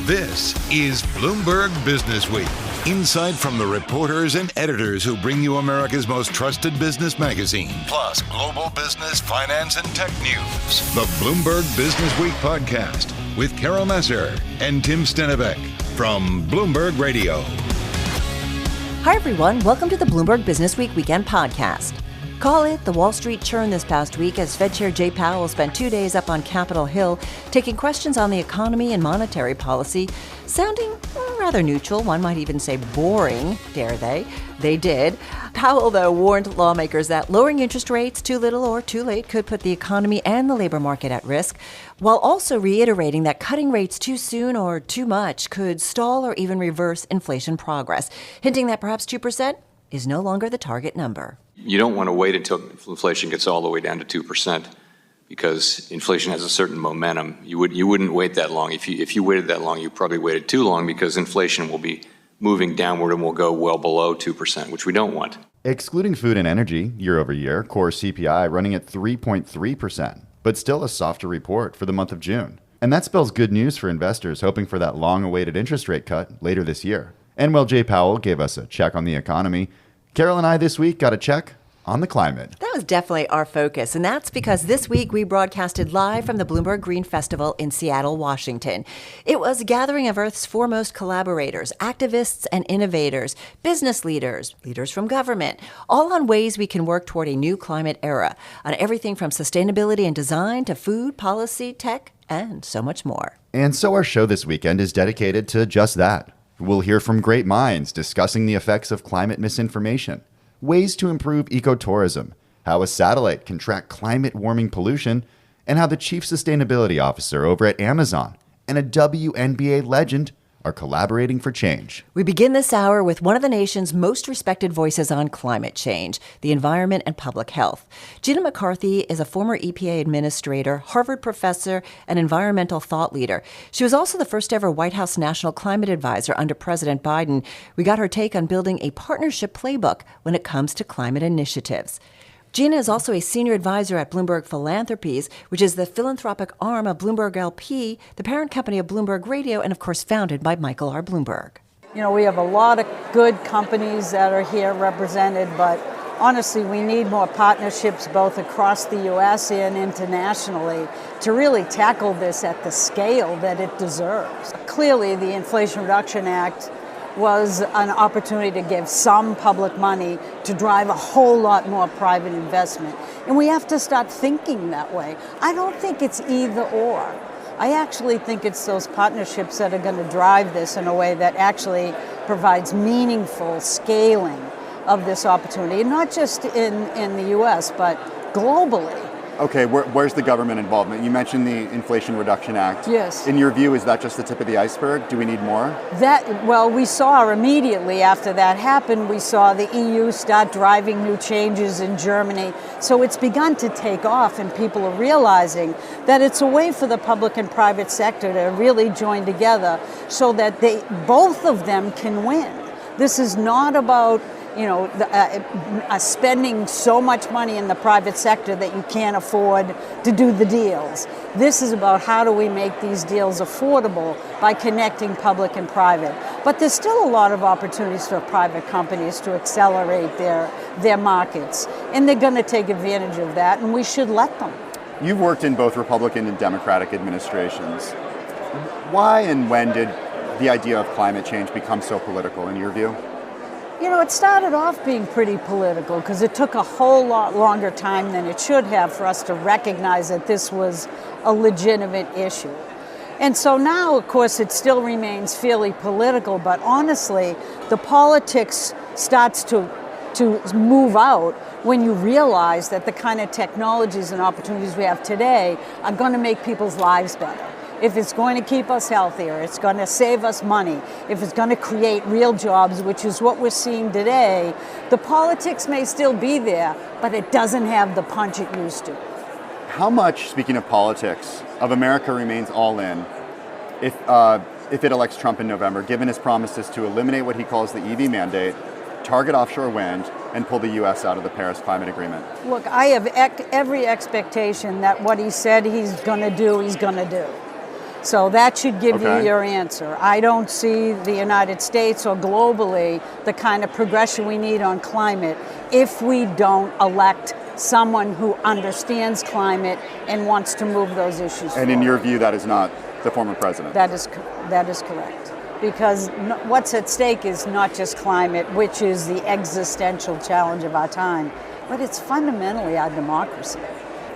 This is Bloomberg Businessweek. Insight from the reporters and editors who bring you America's most trusted business magazine, plus global business, finance, and tech news. The Bloomberg Businessweek podcast with Carol Massar and Tim Stenovec from Bloomberg Radio. Hi, everyone. Welcome to the Bloomberg Businessweek Weekend Podcast. Call it the Wall Street churn this past week as Fed Chair J Powell spent 2 days up on Capitol Hill taking questions on the economy and monetary policy, sounding rather neutral. One might even say boring, dare they? They did. Powell, though, warned lawmakers that lowering interest rates too little or too late could put the economy and the labor market at risk, while also reiterating that cutting rates too soon or too much could stall or even reverse inflation progress, hinting that perhaps 2% is no longer the target number. You don't want to wait until inflation gets all the way down to 2% because inflation has a certain momentum. You wouldn't wait that long. If you waited that long, you probably waited too long because inflation will be moving downward and will go well below 2%, which we don't want. Excluding food and energy, year over year, core CPI running at 3.3%, but still a softer report for the month of June. And that spells good news for investors hoping for that long-awaited interest rate cut later this year. And while J Powell gave us a check on the economy, Carol and I this week got a check on the climate. That was definitely our focus, and that's because this week we broadcasted live from the Bloomberg Green Festival in Seattle, Washington. It was a gathering of Earth's foremost collaborators, activists and innovators, business leaders, leaders from government, all on ways we can work toward a new climate era, on everything from sustainability and design to food, policy, tech, and so much more. And so our show this weekend is dedicated to just that. We'll hear from great minds discussing the effects of climate misinformation, ways to improve ecotourism, how a satellite can track climate warming pollution, and how the chief sustainability officer over at Amazon and a WNBA legend are collaborating for change. We begin this hour with one of the nation's most respected voices on climate change, the environment and public health. Gina McCarthy is a former EPA administrator, Harvard professor, and environmental thought leader. She was also the first ever White House National Climate Advisor under President Biden. We got her take on building a partnership playbook when it comes to climate initiatives. Gina is also a senior advisor at Bloomberg Philanthropies, which is the philanthropic arm of Bloomberg LP, the parent company of Bloomberg Radio, and of course founded by Michael R. Bloomberg. You know, we have a lot of good companies that are here represented, but honestly, we need more partnerships both across the U.S. and internationally to really tackle this at the scale that it deserves. Clearly, the Inflation Reduction Act was an opportunity to give some public money to drive a whole lot more private investment. And we have to start thinking that way. I don't think it's either or. I actually think it's those partnerships that are going to drive this in a way that actually provides meaningful scaling of this opportunity, and not just in the U.S., but globally. Okay, where's the government involvement? You mentioned the Inflation Reduction Act. Yes. In your view, is that just the tip of the iceberg? Do we need more? We saw immediately after that happened, we saw the EU start driving new changes in Germany. So it's begun to take off, and people are realizing that it's a way for the public and private sector to really join together so that both of them can win. This is not about spending so much money in the private sector that you can't afford to do the deals. This is about how do we make these deals affordable by connecting public and private. But there's still a lot of opportunities for private companies to accelerate their markets, and they're going to take advantage of that, and we should let them. You've worked in both Republican and Democratic administrations. Why and when did the idea of climate change become so political in your view? You know, it started off being pretty political because it took a whole lot longer time than it should have for us to recognize that this was a legitimate issue. And so now, of course, it still remains fairly political, but honestly, the politics starts to move out when you realize that the kind of technologies and opportunities we have today are going to make people's lives better. If it's going to keep us healthier, it's going to save us money, if it's going to create real jobs, which is what we're seeing today, the politics may still be there, but it doesn't have the punch it used to. How much, speaking of politics, of America remains all in if it elects Trump in November, given his promises to eliminate what he calls the EV mandate, target offshore wind, and pull the U.S. out of the Paris Climate Agreement? Look, I have every expectation that what he said he's going to do, he's going to do. So that should give you Okay. your answer. I don't see the United States or globally the kind of progression we need on climate if we don't elect someone who understands climate and wants to move those issues And in forward. your view, that is not the former president? That is correct. Because what's at stake is not just climate, which is the existential challenge of our time, but it's fundamentally our democracy.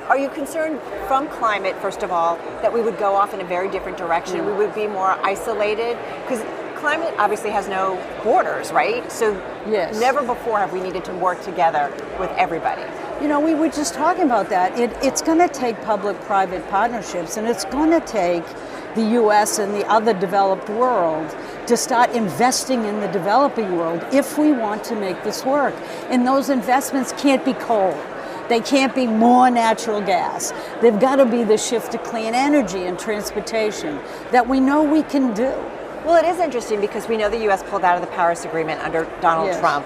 Are you concerned from climate, first of all, that we would go off in a very different direction? We would be more isolated? Because climate obviously has no borders, right? So Yes. never before have we needed to work together with everybody. You know, we were just talking about that. It's going to take public-private partnerships, and it's going to take the U.S. and the other developed world to start investing in the developing world if we want to make this work. And those investments can't be coal. They can't be more natural gas. They've got to be the shift to clean energy and transportation that we know we can do. Well, it is interesting because we know the U.S. pulled out of the Paris Agreement under Donald Yes. Trump,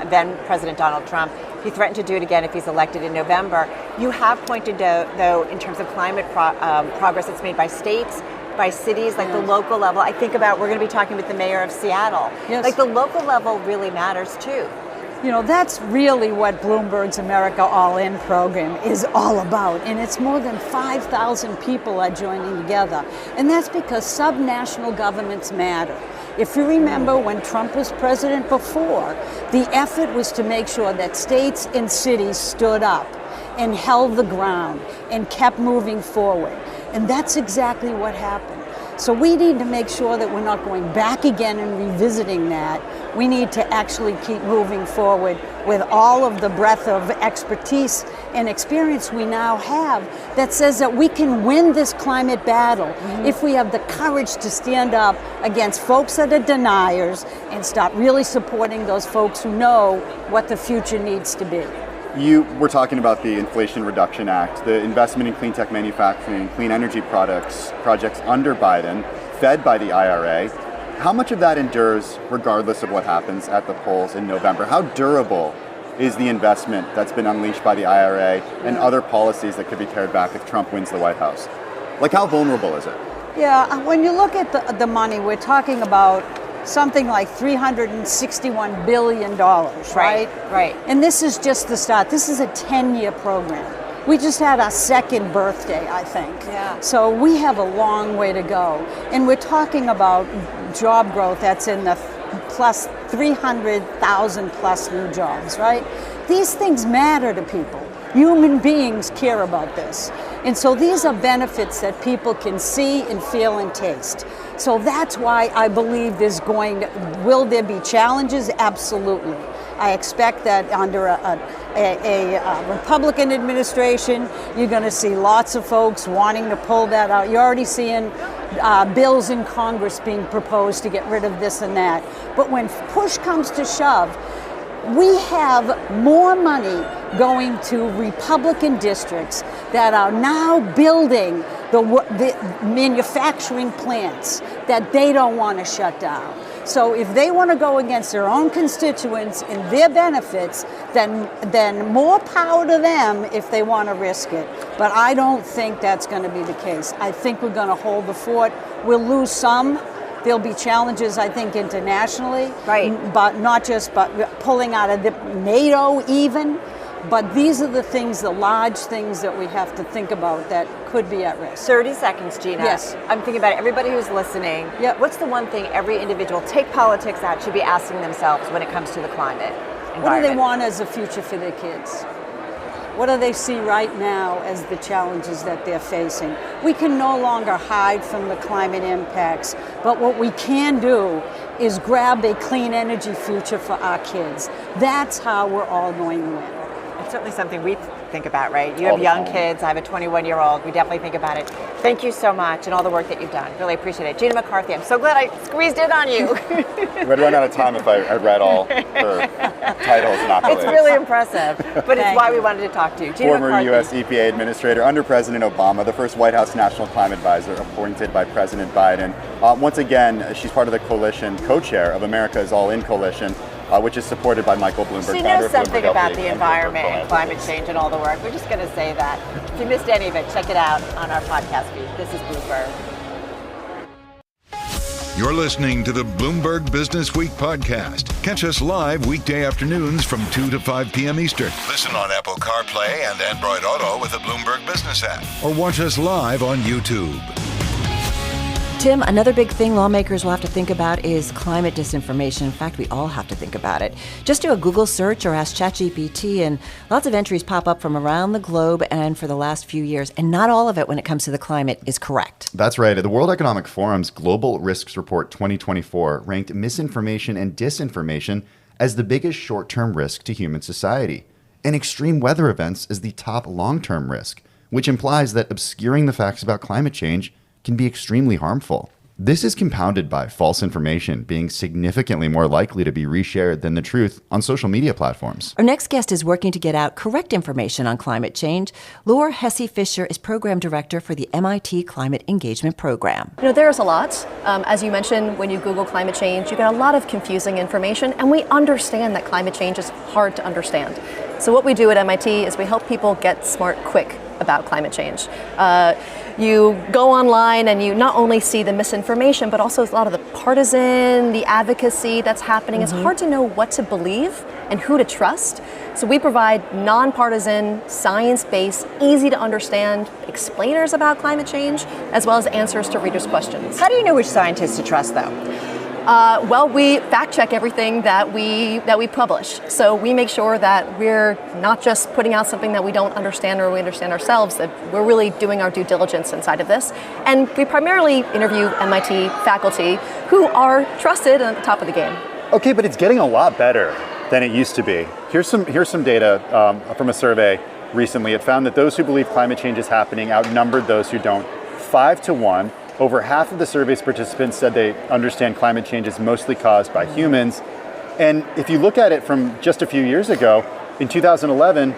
then President Donald Trump. He threatened to do it again if he's elected in November. You have pointed out, though, in terms of climate progress that's made by states, by cities, like the local level. I think about, we're going to be talking with the mayor of Seattle. Yes. Like the local level really matters too. You know, that's really what Bloomberg's America All In program is all about. And it's more than 5,000 people are joining together. And that's because subnational governments matter. If you remember when Trump was president before, the effort was to make sure that states and cities stood up and held the ground and kept moving forward. And that's exactly what happened. So we need to make sure that we're not going back again and revisiting that. We need to actually keep moving forward with all of the breadth of expertise and experience we now have that says that we can win this climate battle if we have the courage to stand up against folks that are deniers and start really supporting those folks who know what the future needs to be. You were talking about the Inflation Reduction Act, the investment in clean tech manufacturing, clean energy projects under Biden, fed by the IRA. How much of that endures regardless of what happens at the polls in November? How durable is the investment that's been unleashed by the IRA and other policies that could be pared back if Trump wins the White House? Like, how vulnerable is it? Yeah, when you look at the money, we're talking about something like $361 billion, right? Right. And this is just the start. This is a 10-year program. We just had our second birthday, I think. Yeah. So we have a long way to go. And we're talking about job growth that's in the plus 300,000 plus new jobs, right? These things matter to people. Human beings care about this. And so these are benefits that people can see and feel and taste. So that's why I believe will there be challenges? Absolutely. I expect that under a Republican administration, you're going to see lots of folks wanting to pull that out. You're already seeing bills in Congress being proposed to get rid of this and that. But when push comes to shove, we have more money going to Republican districts that are now building the manufacturing plants that they don't want to shut down. So if they want to go against their own constituents and their benefits, then more power to them if they want to risk it. But I don't think that's going to be the case. I think we're going to hold the fort. We'll lose some. There'll be challenges, I think, internationally, right? But not just pulling out of NATO even. But these are the large things that we have to think about that could be at risk. 30 seconds, Gina. Yes. I'm thinking about everybody who's listening. Yep. What's the one thing every individual, take politics out, should be asking themselves when it comes to the climate environment? What do they want as a future for their kids? What do they see right now as the challenges that they're facing? We can no longer hide from the climate impacts, but what we can do is grab a clean energy future for our kids. That's how we're all going to win. It's certainly something we think about, right? You have young kids. I have a 21-year-old. We definitely think about it. Thank you so much and all the work that you've done. Really appreciate it. Gina McCarthy, I'm so glad I squeezed in on you. We'd run out of time if I read all her titles and accolades. It's really impressive, but it's why we wanted to talk to you. Gina Former McCarthy. U.S. EPA administrator under President Obama, the first White House National Climate Advisor appointed by President Biden. Once again, she's part of the coalition, co-chair of America's All In Coalition, which is supported by Michael Bloomberg. She founder knows of something Bloomberg about LP the and environment Bloomberg and climate change and all the work. We're just going to say that. If you missed any of it, check it out on our podcast feed. This is Bloomberg. You're listening to the Bloomberg Business Week podcast. Catch us live weekday afternoons from 2 to 5 p.m. Eastern. Listen on Apple CarPlay and Android Auto with the Bloomberg Business App. Or watch us live on YouTube. Tim, another big thing lawmakers will have to think about is climate disinformation. In fact, we all have to think about it. Just do a Google search or ask ChatGPT, and lots of entries pop up from around the globe and for the last few years, and not all of it when it comes to the climate is correct. That's right. The World Economic Forum's Global Risks Report 2024 ranked misinformation and disinformation as the biggest short-term risk to human society, and extreme weather events as the top long-term risk, which implies that obscuring the facts about climate change can be extremely harmful. This is compounded by false information being significantly more likely to be reshared than the truth on social media platforms. Our next guest is working to get out correct information on climate change. Laura Hesse-Fischer is Program Director for the MIT Climate Engagement Program. There's a lot. As you mentioned, when you Google climate change, you get a lot of confusing information, and we understand that climate change is hard to understand. So what we do at MIT is we help people get smart quick about climate change. You go online and you not only see the misinformation, but also a lot of the partisan, the advocacy that's happening. It's hard to know what to believe and who to trust. So we provide nonpartisan, science-based, easy to understand explainers about climate change, as well as answers to readers' questions. How do you know which scientists to trust, though? Well, we fact check everything that we publish. So we make sure that we're not just putting out something that we don't understand or we understand ourselves, that we're really doing our due diligence inside of this. And we primarily interview MIT faculty who are trusted and at the top of the game. Okay, but it's getting a lot better than it used to be. Here's some data from a survey recently. It found that those who believe climate change is happening outnumbered those who don't 5 to 1. Over half of the survey's participants said they understand climate change is mostly caused by humans. And if you look at it from just a few years ago, in 2011,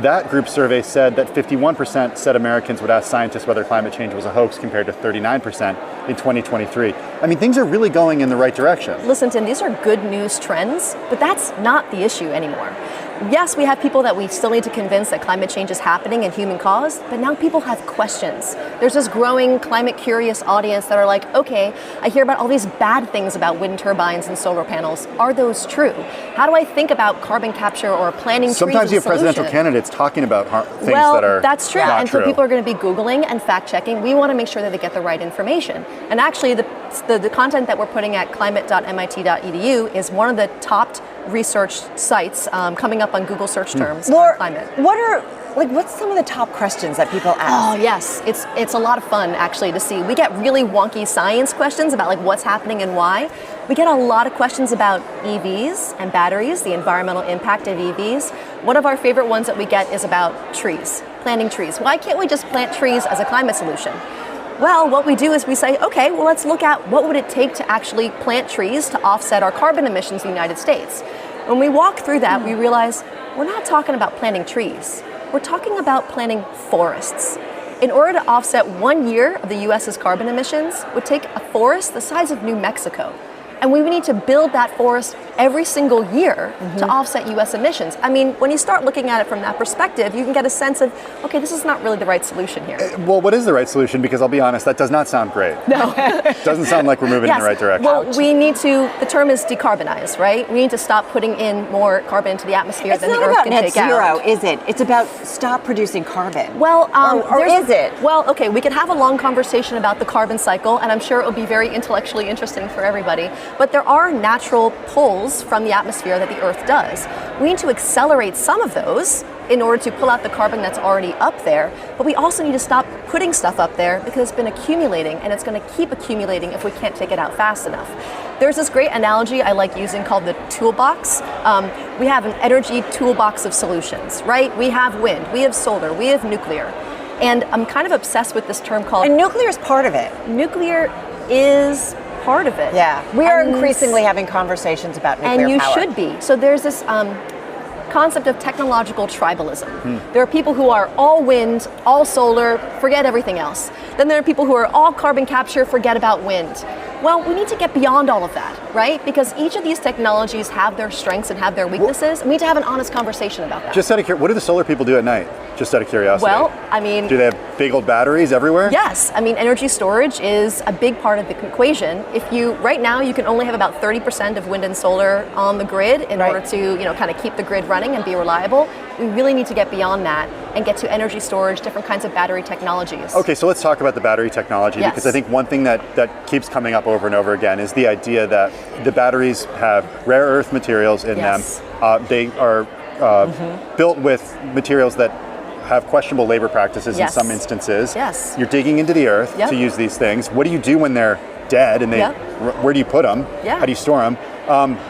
that group survey said that 51% said Americans would ask scientists whether climate change was a hoax, compared to 39% in 2023. I mean, things are really going in the right direction. Listen, Tim, these are good news trends, but that's not the issue anymore. Yes, we have people that we still need to convince that climate change is happening and human caused, but now people have questions. There's this growing climate curious audience that are like, okay, I hear about all these bad things about wind turbines and solar panels. Are those true? How do I think about carbon capture or planting trees? Sometimes you have presidential candidates talking about things that are that's true. not and true. So people are going to be Googling and fact checking. We want to make sure that they get the right information. And actually the content that we're putting at climate.mit.edu is one of the top research sites coming up on Google search terms on climate. What's some of the top questions that people ask? Oh yes, it's a lot of fun actually to see. We get really wonky science questions about like what's happening and why. We get a lot of questions about EVs and batteries, the environmental impact of EVs. One of our favorite ones that we get is about trees, planting trees. Why can't we just plant trees as a climate solution? Well, what we do is we say, okay, well, let's look at what would it take to actually plant trees to offset our carbon emissions in the United States. When we walk through that, we realize we're not talking about planting trees. We're talking about planting forests. In order to offset 1 year of the U.S.'s carbon emissions would take a forest the size of New Mexico. And we would need to build that forest every single year to offset U.S. emissions. I mean, when you start looking at it from that perspective, you can get a sense of, okay, this is not really the right solution here. Well, what is the right solution? Because I'll be honest, that does not sound great. No. Doesn't sound like we're moving in the right direction. Well, we need to, the term is decarbonize, right? We need to stop putting in more carbon into the atmosphere than the Earth can take out. It's not about net zero, is it? It's about stop producing carbon. Well, or is it? Well, okay, we could have a long conversation about the carbon cycle, and I'm sure it will be very intellectually interesting for everybody. But there are natural pulls from the atmosphere that the Earth does. We need to accelerate some of those in order to pull out the carbon that's already up there, but we also need to stop putting stuff up there because it's been accumulating, and it's going to keep accumulating if we can't take it out fast enough. There's this great analogy I like using called the toolbox. We have an energy toolbox of solutions, right? We have wind, we have solar, we have nuclear. And I'm kind of obsessed with this term called... And nuclear is part of it. Nuclear is part of it. Yeah, we are increasingly having conversations about nuclear power. And you should be. So there's this concept of technological tribalism. There are people who are all wind, all solar, forget everything else. Then there are people who are all carbon capture, forget about wind. Well, we need to get beyond all of that, right? Because each of these technologies have their strengths and have their weaknesses, and we need to have an honest conversation about that. Just out of curiosity, what do the solar people do at night? Just out of curiosity. Well, I mean... Do they have big old batteries everywhere? Yes. I mean, energy storage is a big part of the equation. Right now, you can only have about 30% of wind and solar on the grid in order to, kind of keep the grid running and be reliable. We really need to get beyond that and get to energy storage, different kinds of battery technologies. Okay, so let's talk about the battery technology, because I think one thing that keeps coming up over and over again is the idea that the batteries have rare earth materials in them. They are built with materials that have questionable labor practices in some instances. Yes. You're digging into the earth to use these things. What do you do when they're dead and where do you put them? How do you store them?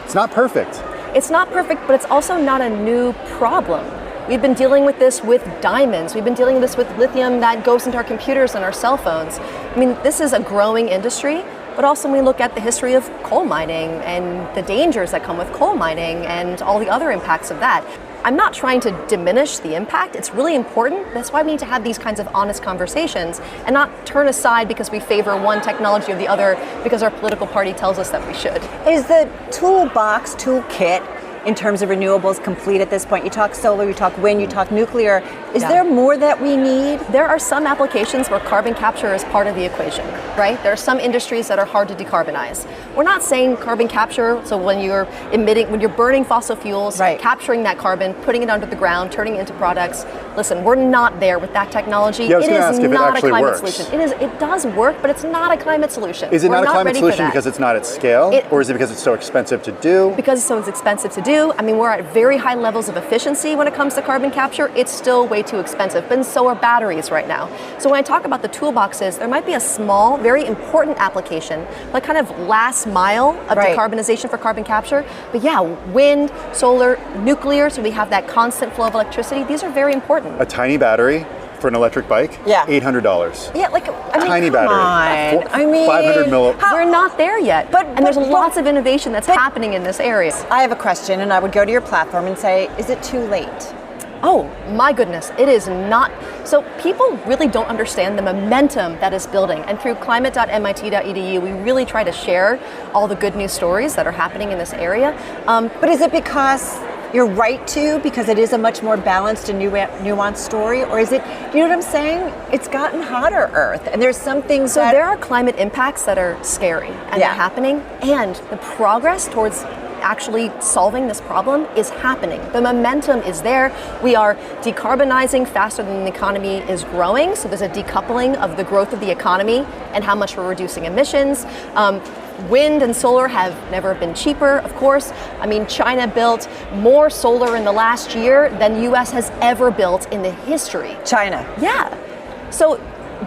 It's not perfect. It's not perfect, but it's also not a new problem. We've been dealing with this with diamonds. We've been dealing with this with lithium that goes into our computers and our cell phones. I mean, this is a growing industry, but also when we look at the history of coal mining and the dangers that come with coal mining and all the other impacts of that. I'm not trying to diminish the impact. It's really important. That's why we need to have these kinds of honest conversations and not turn aside because we favor one technology or the other because our political party tells us that we should. Is the toolkit in terms of renewables complete at this point? You talk solar, you talk wind, you talk nuclear. Is there more that we need? There are some applications where carbon capture is part of the equation, right? There are some industries that are hard to decarbonize. We're not saying carbon capture, so when you're burning fossil fuels, capturing that carbon, putting it under the ground, turning it into products. Listen, we're not there with that technology. Yeah, I was going to ask if it actually works. Solution. It does work, but it's not a climate solution. Is it not a climate solution because it's not at scale? Or is it because it's so expensive to do? Because it's so expensive to do. I mean, we're at very high levels of efficiency when it comes to carbon capture. It's still way too expensive, but so are batteries right now. So when I talk about the toolboxes, there might be a small, very important application, like kind of last mile of decarbonization for carbon capture. But yeah, wind, solar, nuclear, so we have that constant flow of electricity. These are very important. A tiny battery for an electric bike? $800. Yeah, tiny battery. 500 We're not there yet. And there's lots of innovation that's happening in this area. I have a question, and I would go to your platform and say, is it too late? Oh my goodness, it is not. So people really don't understand the momentum that is building. And through climate.mit.edu, we really try to share all the good news stories that are happening in this area. But is it because you're right to, because it is a much more balanced and nuanced story? Or is it, you know what I'm saying? It's gotten hotter, Earth, and there's some things So there are climate impacts that are scary and they're happening, and the progress towards actually solving this problem is happening. The momentum is there. We are decarbonizing faster than the economy is growing, so there's a decoupling of the growth of the economy and how much we're reducing emissions. Wind and solar have never been cheaper, of course. I mean, China built more solar in the last year than the US has ever built in the history. China. Yeah. So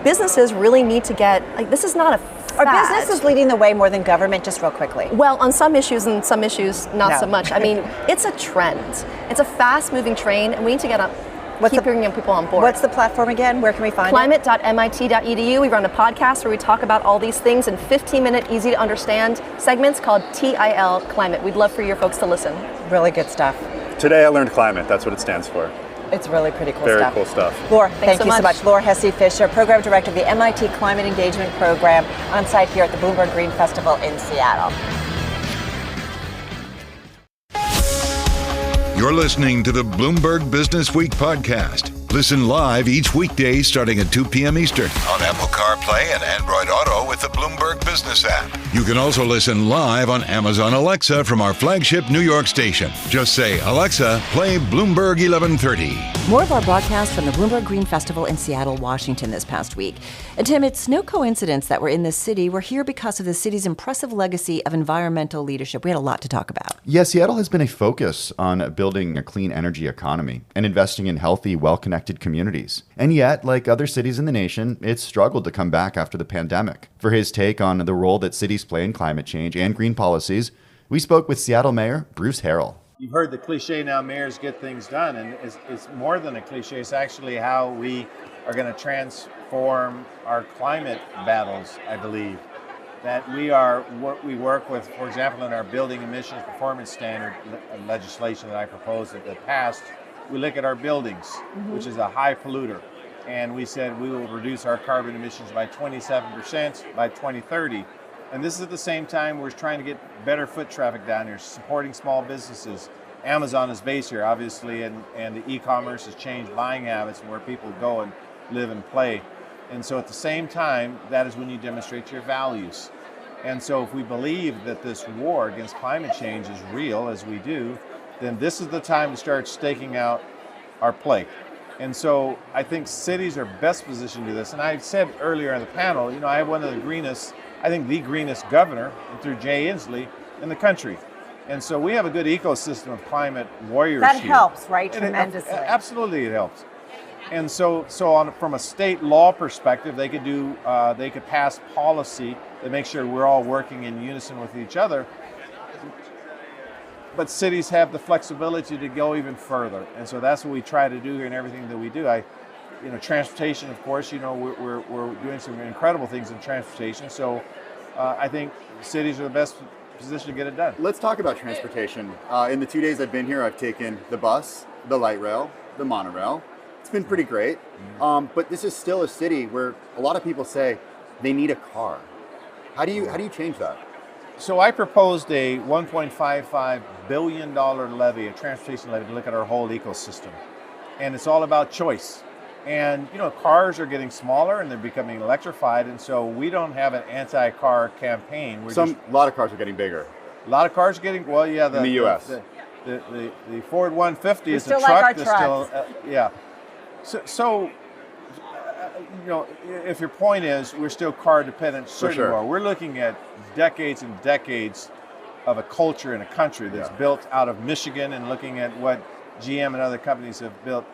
businesses really need to get, this is not a fad. Are businesses leading the way more than government, just real quickly? Well, on some issues and some issues not so much. I mean, it's a trend. It's a fast-moving train, and we need to get up. Keep bringing people on board. What's the platform again? Where can we find it? Climate.mit.edu. We run a podcast where we talk about all these things in 15-minute, easy-to-understand segments called TIL Climate. We'd love for your folks to listen. Really good stuff. Today I learned climate. That's what it stands for. It's really pretty cool stuff. Very cool stuff. Laura, thank you so much. Laura Hesse-Fischer, Program Director of the MIT Climate Engagement Program, on site here at the Bloomberg Green Festival in Seattle. You're listening to the Bloomberg Business Week podcast. Listen live each weekday starting at 2 p.m. Eastern on Apple CarPlay and Android Auto with the Bloomberg Business App. You can also listen live on Amazon Alexa from our flagship New York station. Just say, Alexa, play Bloomberg 1130. More of our broadcast from the Bloomberg Green Festival in Seattle, Washington this past week. And Tim, it's no coincidence that we're in this city. We're here because of the city's impressive legacy of environmental leadership. We had a lot to talk about. Yeah, Seattle has been a focus on building a clean energy economy and investing in healthy, well-connected communities. And yet, like other cities in the nation, it's struggled to come back after the pandemic. For his take on the role that cities play in climate change and green policies, we spoke with Seattle Mayor Bruce Harrell. You've heard the cliche now, mayors get things done, and it's more than a cliche. It's actually how we are going to transform our climate battles, I believe. That we work with, for example, in our building emissions performance standard legislation that I proposed in the past, we look at our buildings, which is a high polluter, and we said we will reduce our carbon emissions by 27% by 2030. And this is at the same time we're trying to get better foot traffic down here, supporting small businesses Amazon is based here, obviously, and the e-commerce has changed buying habits and where people go and live and play. And so at the same time, that is when you demonstrate your values. And so if we believe that this war against climate change is real, as we do, then this is the time to start staking out our play. And so I think cities are best positioned to do this. And I said earlier in the panel, you know, I have one of the greenest, I think the greenest governor through Jay Inslee in the country. And so we have a good ecosystem of climate warriors That here. helps, right? Tremendously. Absolutely, it helps. And so from a state law perspective, they could pass policy that makes sure we're all working in unison with each other. But cities have the flexibility to go even further, and so that's what we try to do here in everything that we do. Transportation, of course, we're doing some incredible things in transportation. So I think cities are the best position to get it done. Let's talk about transportation. In the 2 days I've been here, I've taken the bus, the light rail, the monorail. It's been pretty great, but this is still a city where a lot of people say they need a car. How do you change that? So I proposed a $1.55 billion levy, a transportation levy, to look at our whole ecosystem. And it's all about choice. And, cars are getting smaller and they're becoming electrified. And so we don't have an anti-car campaign. A lot of cars are getting bigger. A lot of cars are getting, in the U.S. The Ford 150 is a still truck. like our that's trucks. Still, yeah. So, if your point is we're still car dependent, certainly are. We're looking at decades and decades of a culture in a country that's built out of Michigan, and looking at what GM and other companies have built.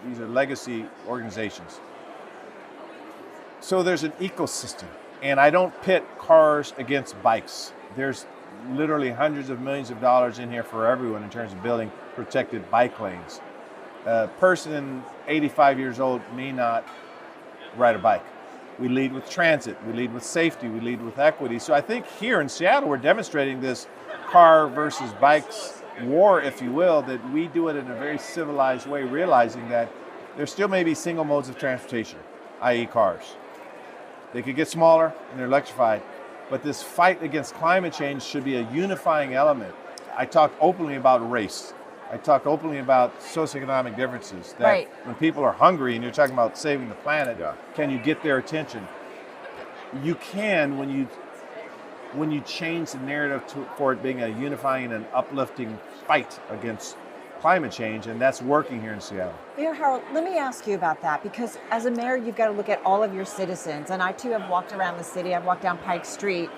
These are legacy organizations. So there's an ecosystem, and I don't pit cars against bikes. There's literally hundreds of millions of dollars in here for everyone in terms of building protected bike lanes. A person 85 years old may not ride a bike. We lead with transit, we lead with safety, we lead with equity. So I think here in Seattle, we're demonstrating this car versus bikes war, if you will, that we do it in a very civilized way, realizing that there still may be single modes of transportation, i.e. cars. They could get smaller and they're electrified, but this fight against climate change should be a unifying element. I talk openly about race. I talk openly about socioeconomic differences, that when people are hungry and you're talking about saving the planet, can you get their attention? You can when you change the narrative for it being a unifying and uplifting fight against climate change, and that's working here in Seattle. Harold, let me ask you about that, because as a mayor, you've got to look at all of your citizens, and I too have walked around the city. I've walked down Pike Street.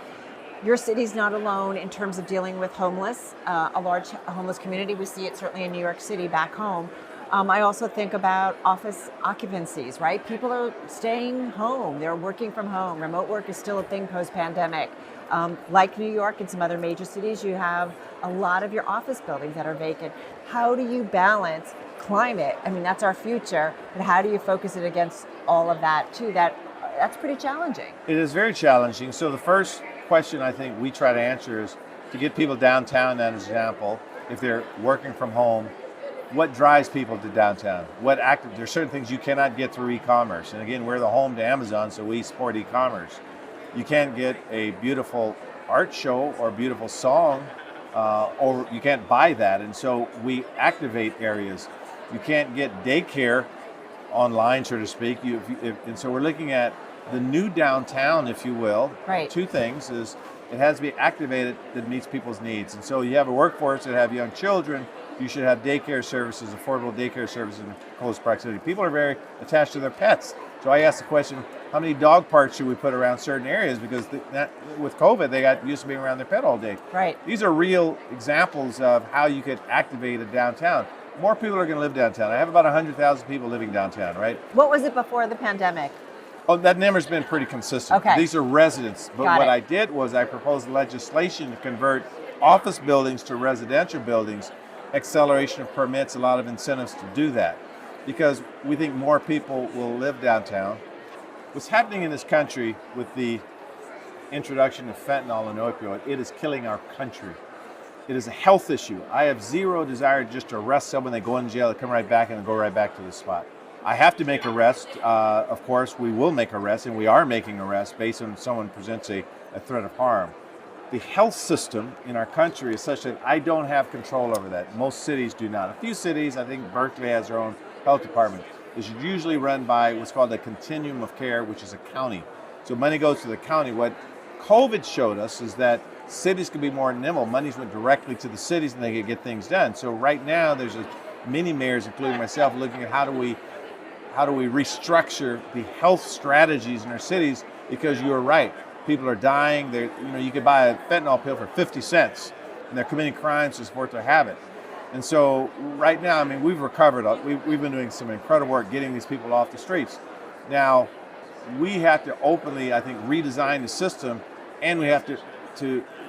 Your city's not alone in terms of dealing with homeless, a large homeless community. We see it certainly in New York City back home. I also think about office occupancies, right? People are staying home. They're working from home. Remote work is still a thing post-pandemic. Like New York and some other major cities, you have a lot of your office buildings that are vacant. How do you balance climate? I mean, that's our future, but how do you focus it against all of that too? That's pretty challenging. It is very challenging. So the first question I think we try to answer is to get people downtown, as an example. If they're working from home, what drives people to downtown? There's certain things you cannot get through e-commerce. And again, we're the home to Amazon, so we support e-commerce. You can't get a beautiful art show or a beautiful song, or you can't buy that. And so we activate areas. You can't get daycare online, so to speak. And so we're looking at the new downtown, if you will. Right. Two things is it has to be activated that meets people's needs. And so you have a workforce that have young children. You should have daycare services, affordable daycare services in close proximity. People are very attached to their pets. So I asked the question, how many dog parks should we put around certain areas? Because with COVID, they got used to being around their pet all day. Right. These are real examples of how you could activate a downtown. More people are going to live downtown. I have about 100,000 people living downtown, right? What was it before the pandemic? Oh, that number's been pretty consistent. Okay. These are residents. But what I did was I proposed legislation to convert office buildings to residential buildings, acceleration of permits, a lot of incentives to do that, because we think more people will live downtown. What's happening in this country with the introduction of fentanyl and opioid, it is killing our country. It is a health issue. I have zero desire just to arrest someone, they go in jail, they come right back and go right back to the spot. I have to make arrests. Of course, we will make arrests, and we are making arrests based on someone presents a threat of harm. the health system in our country is such that I don't have control over that. Most cities do not. A few cities, I think Berkeley has their own health department. It's usually run by what's called a continuum of care, which is a county. So money goes to the county. What COVID showed us is that cities can be more nimble. Money's went directly to the cities and they can get things done. So right now there's many mayors, including myself, looking at how do we restructure the health strategies in our cities, because you're right. People are dying. You could buy a fentanyl pill for 50 cents and they're committing crimes to support their habit. And so right now, I mean, we've recovered. We've been doing some incredible work getting these people off the streets. Now, we have to openly, I think, redesign the system, and we have to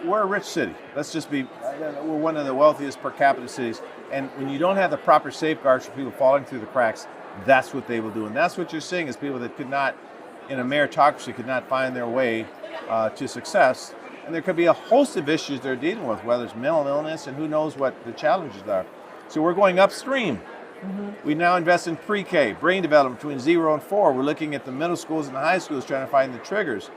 we're a rich city. Let's just be, we're one of the wealthiest per capita cities. And when you don't have the proper safeguards for people falling through the cracks, that's what they will do. And that's what you're seeing is people that could not, in a meritocracy, could not find their way to success. And there could be a host of issues they're dealing with, whether it's mental illness and who knows what the challenges are. So we're going upstream. Mm-hmm. We now invest in pre-K, brain development between 0 and 4. We're looking at the middle schools and the high schools trying to find the triggers.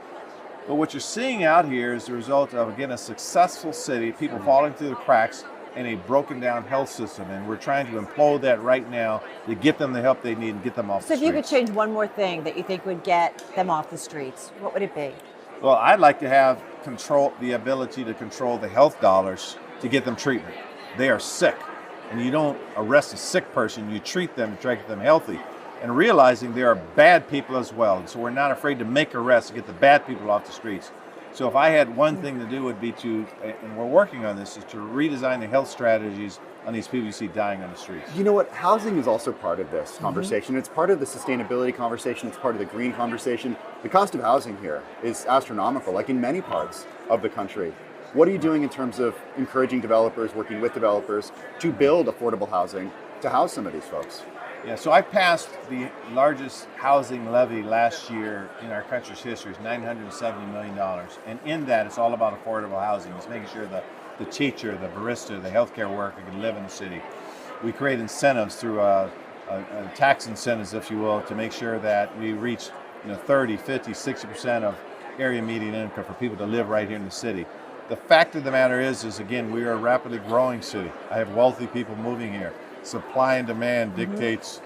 But what you're seeing out here is the result of, again, a successful city, people falling through the cracks, and a broken down health system. And we're trying to implode that right now to get them the help they need and get them off the streets. So if you could change one more thing that you think would get them off the streets, what would it be? Well, I'd like to have the ability to control the health dollars to get them treatment. They are sick, and you don't arrest a sick person, you treat them to try to get them healthy. And realizing there are bad people as well. And so we're not afraid to make arrests to get the bad people off the streets. So if I had one thing to do would be to, and we're working on this, is to redesign the health strategies on these people you see dying on the streets. You know what? Housing is also part of this conversation. It's part of the sustainability conversation. It's part of the green conversation. The cost of housing here is astronomical, like in many parts of the country. What are you doing in terms of encouraging developers, working with developers to build affordable housing to house some of these folks? Yeah, so I passed the largest housing levy last year in our country's history. It's $970 million. And in that, it's all about affordable housing. It's making sure that the teacher, the barista, the healthcare worker can live in the city. We create incentives through tax incentives, if you will, to make sure that we reach 30, 50, 60% of area median income for people to live right here in the city. The fact of the matter is again, we are a rapidly growing city. I have wealthy people moving here. Supply and demand dictates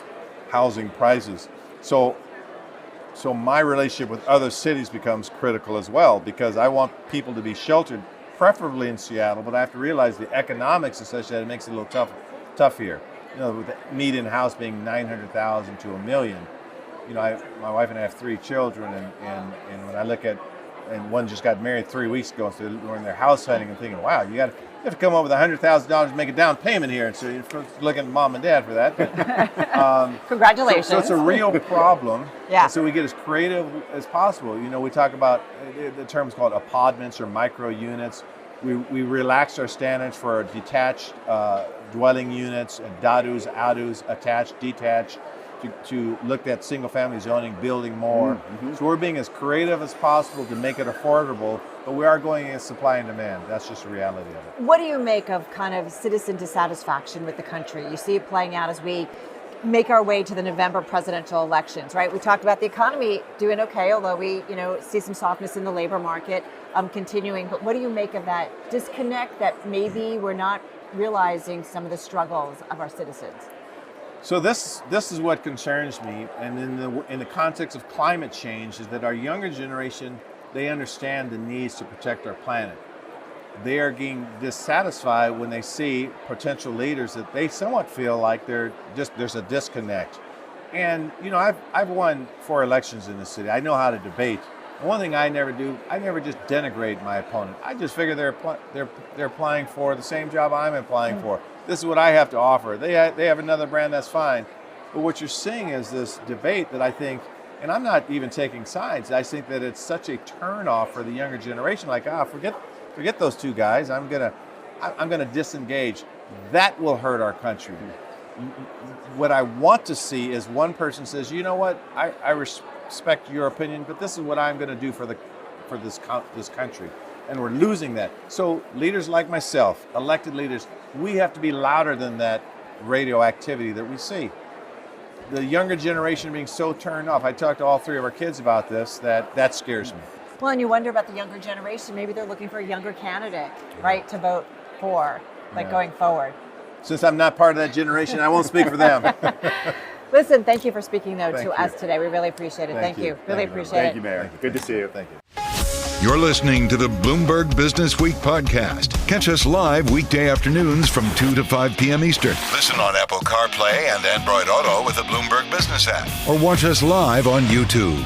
housing prices. So my relationship with other cities becomes critical as well, because I want people to be sheltered, preferably in Seattle, but I have to realize the economics is such that it makes it a little tough here. With the median house being $900,000 to $1 million. My wife and I have 3 children, and when I look at, and one just got married 3 weeks ago, so they're doing their house hunting and thinking, wow, you have to come up with $100,000 to make a down payment here. And so you're looking at mom and dad for that. But, congratulations. So it's a real problem. Yeah. And so we get as creative as possible. We talk about the terms called apartments or micro units. We relaxed our standards for detached dwelling units and dadus, adus, attached, detached, to look at single-family zoning, building more. Mm-hmm. So we're being as creative as possible to make it affordable, but we are going against supply and demand. That's just the reality of it. What do you make of kind of citizen dissatisfaction with the country? You see it playing out as we make our way to the November presidential elections, right? We talked about the economy doing okay, although we, see some softness in the labor market continuing. But what do you make of that disconnect that maybe we're not realizing some of the struggles of our citizens? So this is what concerns me, and in the context of climate change, is that our younger generation, they understand the needs to protect our planet. They are getting dissatisfied when they see potential leaders that they somewhat feel like there's a disconnect. And I've won 4 elections in the city. I know how to debate. And one thing I never do, I never just denigrate my opponent. I just figure they're applying for the same job I'm applying for. This is what I have to offer. They have another brand, that's fine. But what you're seeing is this debate that I think, and I'm not even taking sides, I think that it's such a turnoff for the younger generation, like, forget those 2 guys, I'm gonna disengage. That will hurt our country. What I want to see is one person says, you know what, I respect your opinion, but this is what I'm gonna do for this country. And we're losing that. So leaders like myself, elected leaders, we have to be louder than that radioactivity that we see. The younger generation being so turned off. I talked to all 3 of our kids about this, that scares me. Well, and you wonder about the younger generation. Maybe they're looking for a younger candidate, right, to vote for, going forward. Since I'm not part of that generation, I won't speak for them. Listen, thank you for speaking, though, to us today. We really appreciate it. Thank you. Really appreciate it. Thank you, Mayor. Good to see you. Thank you. You're listening to the Bloomberg Business Week podcast. Catch us live weekday afternoons from 2 to 5 p.m. Eastern. Listen on Apple CarPlay and Android Auto with the Bloomberg Business App. Or watch us live on YouTube.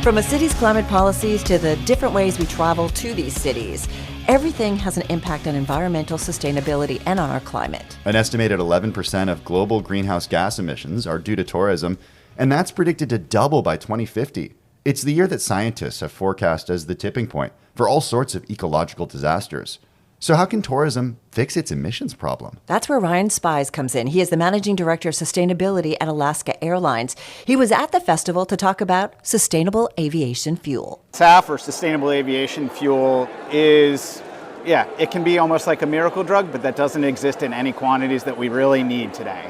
From a city's climate policies to the different ways we travel to these cities, everything has an impact on environmental sustainability and on our climate. An estimated 11% of global greenhouse gas emissions are due to tourism, and that's predicted to double by 2050. It's the year that scientists have forecast as the tipping point for all sorts of ecological disasters. So how can tourism fix its emissions problem? That's where Ryan Spies comes in. He is the managing director of sustainability at Alaska Airlines. He was at the festival to talk about sustainable aviation fuel. SAF, or sustainable aviation fuel, is, it can be almost like a miracle drug, but that doesn't exist in any quantities that we really need today.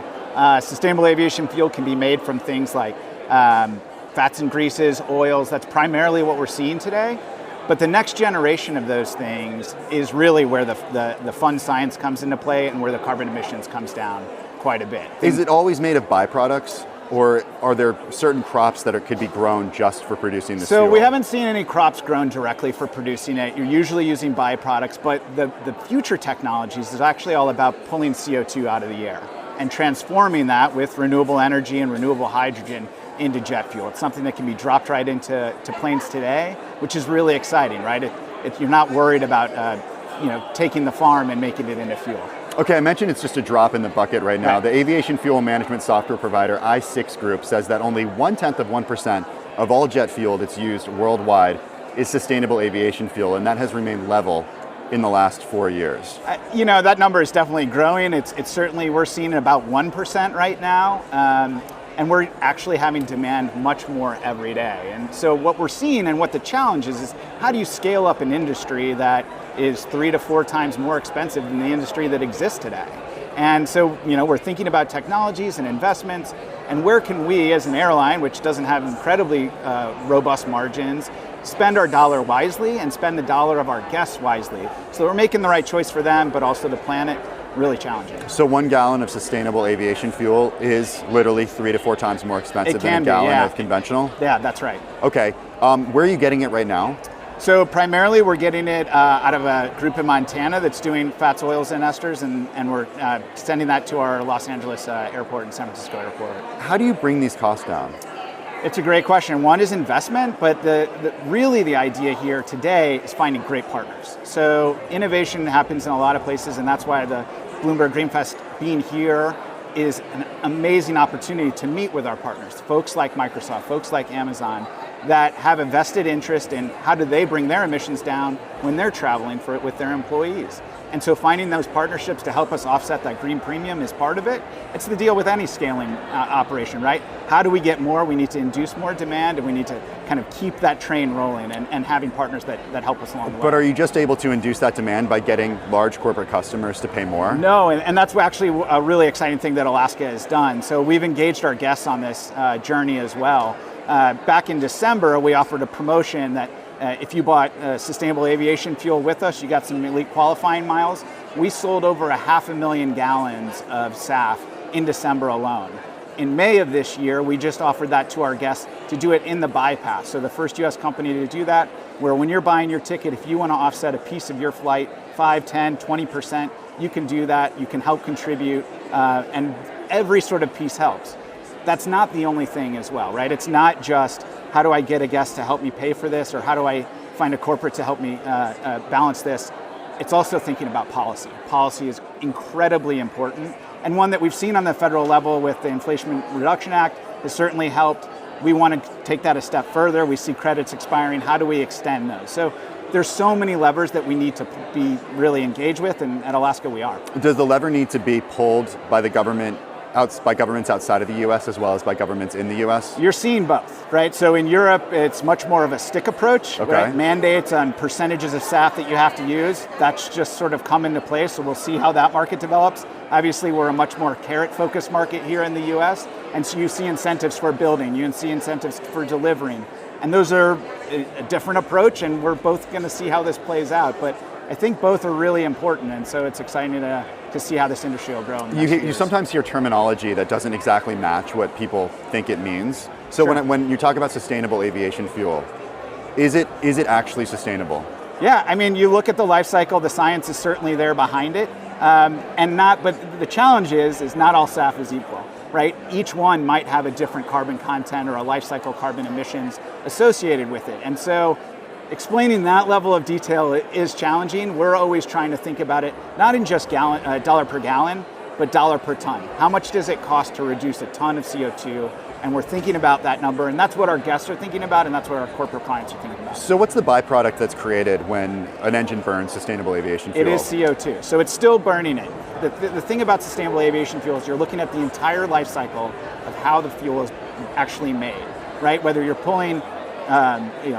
Sustainable aviation fuel can be made from things like fats and greases, oils. That's primarily what we're seeing today. But the next generation of those things is really where the fun science comes into play and where the carbon emissions comes down quite a bit. Is it always made of byproducts, or are there certain crops that could be grown just for producing this fuel? So we haven't seen any crops grown directly for producing it. You're usually using byproducts, but the future technologies is actually all about pulling CO2 out of the air and transforming that with renewable energy and renewable hydrogen into jet fuel. It's something that can be dropped right into planes today, which is really exciting, right? You're not worried about taking the farm and making it into fuel. Okay, I mentioned it's just a drop in the bucket right now. Right. The aviation fuel management software provider i6 Group says that only 0.1% of all jet fuel that's used worldwide is sustainable aviation fuel, and that has remained level in the last 4 years. That number is definitely growing. It's certainly, we're seeing about 1% right now. And we're actually having demand much more every day. And so what we're seeing and what the challenge is how do you scale up an industry that is 3 to 4 times more expensive than the industry that exists today? And so, we're thinking about technologies and investments, and where can we as an airline, which doesn't have incredibly robust margins, spend our dollar wisely and spend the dollar of our guests wisely so that we're making the right choice for them, but also the planet. Really challenging. So 1 gallon of sustainable aviation fuel is literally 3 to 4 times more expensive than a gallon of conventional? Yeah, that's right. Okay, where are you getting it right now? So primarily we're getting it out of a group in Montana that's doing fats, oils, and esters, and we're sending that to our Los Angeles airport and San Francisco airport. How do you bring these costs down? It's a great question. One is investment, but really the idea here today is finding great partners. So innovation happens in a lot of places, and that's why the Bloomberg Green Fest being here is an amazing opportunity to meet with our partners, folks like Microsoft, folks like Amazon, that have a vested interest in how do they bring their emissions down when they're traveling with their employees. And so finding those partnerships to help us offset that green premium is part of it. It's the deal with any scaling operation, right? How do we get more? We need to induce more demand, and we need to kind of keep that train rolling and having partners that help us along the way. But are you just able to induce that demand by getting large corporate customers to pay more? No, and that's actually a really exciting thing that Alaska has done. So we've engaged our guests on this journey as well. Back in December, we offered a promotion that if you bought sustainable aviation fuel with us, you got some elite qualifying miles. We sold over 500,000 gallons of SAF in December alone. In May of this year, we just offered that to our guests to do it in the bypass. So the first US company to do that, where when you're buying your ticket, if you want to offset a piece of your flight, 5, 10, 20%, you can do that. You can help contribute, and every sort of piece helps. That's not the only thing as well, right? It's not just how do I get a guest to help me pay for this, or how do I find a corporate to help me balance this. It's also thinking about policy. Policy is incredibly important, and one that we've seen on the federal level with the Inflation Reduction Act has certainly helped. We want to take that a step further. We see credits expiring. How do we extend those? So there's so many levers that we need to be really engaged with, and at Alaska we are. Does the lever need to be pulled by the government, by governments outside of the U.S. as well as by governments in the U.S.? You're seeing both, right? So in Europe, it's much more of a stick approach, okay. Right? Mandates on percentages of SAF that you have to use. That's just sort of come into place, so we'll see how that market develops. Obviously, we're a much more carrot-focused market here in the U.S., and so you see incentives for building, you see incentives for delivering. And those are a different approach, and we're both going to see how this plays out. But I think both are really important, and so it's exciting to see how this industry will grow. You sometimes hear terminology that doesn't exactly match what people think it means. So Sure. when you talk about sustainable aviation fuel, is it actually sustainable? Yeah, I mean, you look at the life cycle, the science is certainly there behind it, but the challenge is not all SAF is equal, right? Each one might have a different carbon content or a life cycle carbon emissions associated with it. And so explaining that level of detail is challenging. We're always trying to think about it, not in just dollar per gallon, but dollar per ton. How much does it cost to reduce a ton of CO2? And we're thinking about that number, and that's what our guests are thinking about, and that's what our corporate clients are thinking about. So what's the byproduct that's created when an engine burns sustainable aviation fuel? It is CO2, so it's still burning it. The thing about sustainable aviation fuel is you're looking at the entire life cycle of how the fuel is actually made, right? Whether you're pulling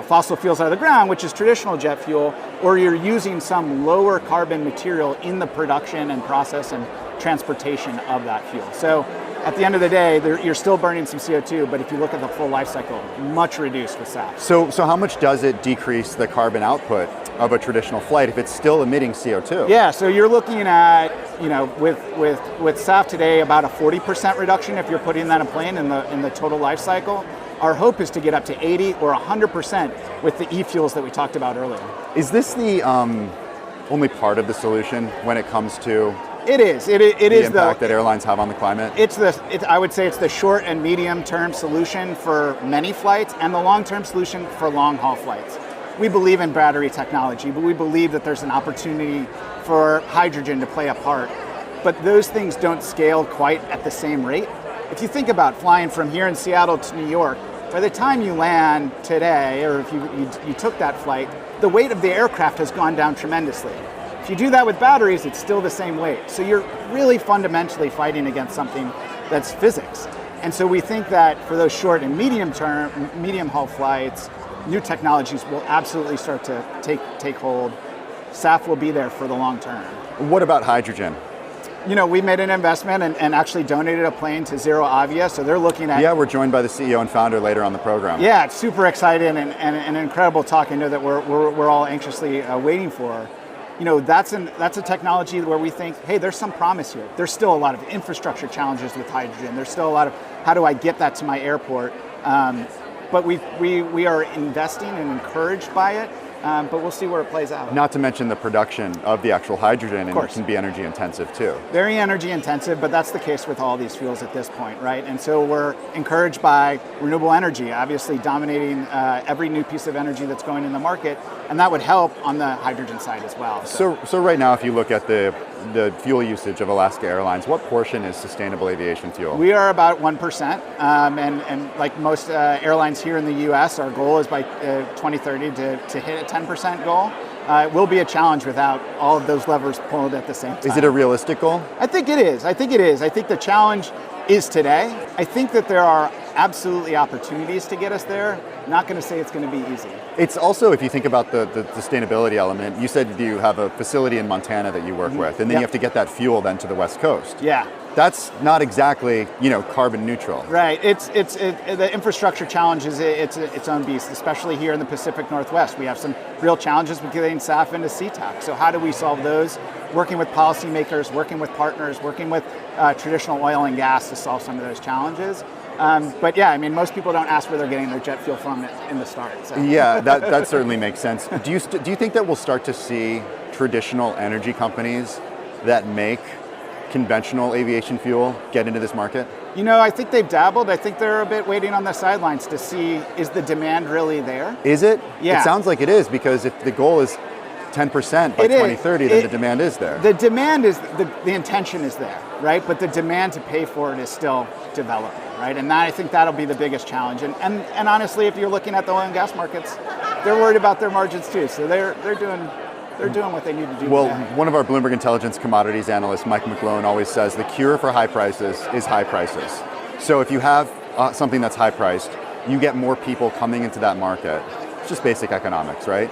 fossil fuels out of the ground, which is traditional jet fuel, or you're using some lower carbon material in the production and process and transportation of that fuel. So at the end of the day, you're still burning some CO2, but if you look at the full life cycle, much reduced with SAF. So how much does it decrease the carbon output of a traditional flight if it's still emitting CO2? Yeah, so you're looking at, with SAF today, about a 40% reduction if you're putting that in a plane in the total life cycle. Our hope is to get up to 80 or 100% with the e-fuels that we talked about earlier. Is this the only part of the solution when it comes to It is. It the is impact that airlines have on the climate? I would say it's the short and medium term solution for many flights and the long term solution for long haul flights. We believe in battery technology, but we believe that there's an opportunity for hydrogen to play a part. But those things don't scale quite at the same rate. If you think about flying from here in Seattle to New York, by the time you land today, or if you took that flight, the weight of the aircraft has gone down tremendously. If you do that with batteries, it's still the same weight. So you're really fundamentally fighting against something that's physics. And so we think that for those short and medium haul flights, new technologies will absolutely start to take hold. SAF will be there for the long term. What about hydrogen? We made an investment and actually donated a plane to Zero-Avia, so they're looking at... Yeah, we're joined by the CEO and founder later on the program. Yeah, it's super exciting and an incredible talk I know that we're all anxiously waiting for. That's a technology where we think, hey, there's some promise here. There's still a lot of infrastructure challenges with hydrogen. There's still a lot of, how do I get that to my airport? But we are investing and encouraged by it, but we'll see where it plays out. Not to mention the production of the actual hydrogen, and it can be energy intensive too. Very energy intensive, but that's the case with all these fuels at this point, right? And so we're encouraged by renewable energy, obviously dominating every new piece of energy that's going in the market, and that would help on the hydrogen side as well. So right now, if you look at the fuel usage of Alaska Airlines, what portion is sustainable aviation fuel? We are about 1%, and like most airlines here in the U.S., our goal is by 2030 to hit a 10% goal. It will be a challenge without all of those levers pulled at the same time. Is it a realistic goal? I think it is. I think the challenge is today. I think that there are absolutely opportunities to get us there. Not going to say it's going to be easy. It's also, if you think about the sustainability element, you said you have a facility in Montana that you work with, and then you have to get that fuel then to the West Coast. Yeah. That's not exactly, carbon neutral. Right. The infrastructure challenge is its own beast, especially here in the Pacific Northwest. We have some real challenges with getting SAF into SeaTac. So how do we solve those? Working with policymakers, working with partners, working with traditional oil and gas to solve some of those challenges. But yeah, I mean, most people don't ask where they're getting their jet fuel from in the start. So. Yeah, that certainly makes sense. Do you think that we'll start to see traditional energy companies that make conventional aviation fuel get into this market? I think they've dabbled. I think they're a bit waiting on the sidelines to see, is the demand really there? Is it? Yeah. It sounds like it is, because if the goal is 10% by 2030, then the demand is there. The demand is, the intention is there, right? But the demand to pay for it is still developing, right? And I think that'll be the biggest challenge. And honestly, if you're looking at the oil and gas markets, they're worried about their margins too. So they're doing what they need to do. Well, one of our Bloomberg Intelligence commodities analysts, Mike McGlone, always says the cure for high prices is high prices. So if you have something that's high priced, you get more people coming into that market. It's just basic economics, right?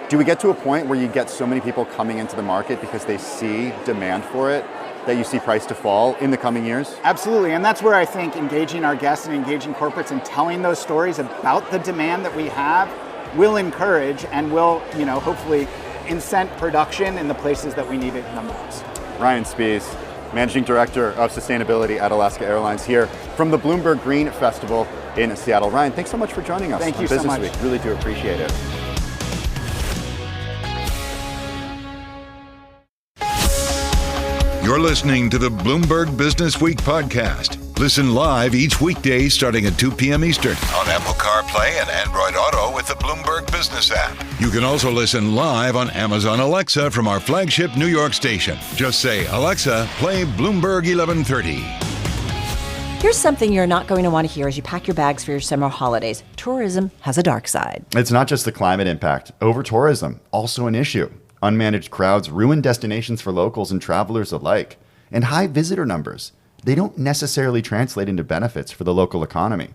Do we get to a point where you get so many people coming into the market because they see demand for it that you see price to fall in the coming years? Absolutely, and that's where I think engaging our guests and engaging corporates and telling those stories about the demand that we have will encourage and will, hopefully incent production in the places that we need it the most. Ryan Spies, Managing Director of Sustainability at Alaska Airlines, here from the Bloomberg Green Festival in Seattle. Ryan, thanks so much for joining us Thank on you so Business much. Week. Really do appreciate it. You're listening to the Bloomberg Business Week podcast. Listen live each weekday starting at 2 p.m. Eastern on Apple CarPlay and Android Auto with the Bloomberg Business App. You can also listen live on Amazon Alexa from our flagship New York station. Just say, Alexa, play Bloomberg 1130. Here's something you're not going to want to hear as you pack your bags for your summer holidays. Tourism has a dark side. It's not just the climate impact. Over-tourism, also an issue. Unmanaged crowds ruin destinations for locals and travelers alike. And high visitor numbers, they don't necessarily translate into benefits for the local economy.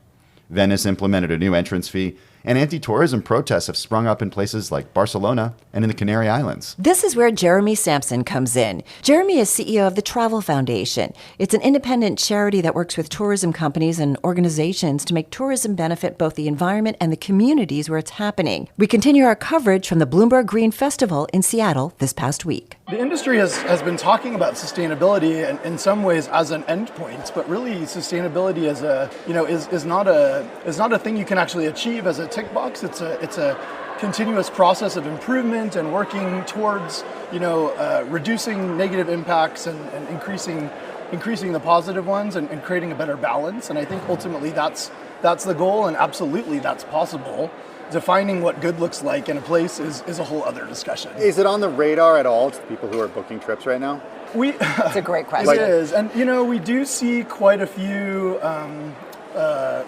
Venice implemented a new entrance fee, and anti-tourism protests have sprung up in places like Barcelona and in the Canary Islands. This is where Jeremy Sampson comes in. Jeremy is CEO of the Travel Foundation. It's an independent charity that works with tourism companies and organizations to make tourism benefit both the environment and the communities where it's happening. We continue our coverage from the Bloomberg Green Festival in Seattle this past week. The industry has been talking about sustainability in some ways as an endpoint, but really sustainability as is not a thing you can actually achieve as a tick box. It's a continuous process of improvement and working towards reducing negative impacts and increasing the positive ones and creating a better balance. And I think ultimately that's the goal, and absolutely that's possible. Defining what good looks like in a place is a whole other discussion. Is it on the radar at all to people who are booking trips right now? It's a great question. It is, and we do see quite a few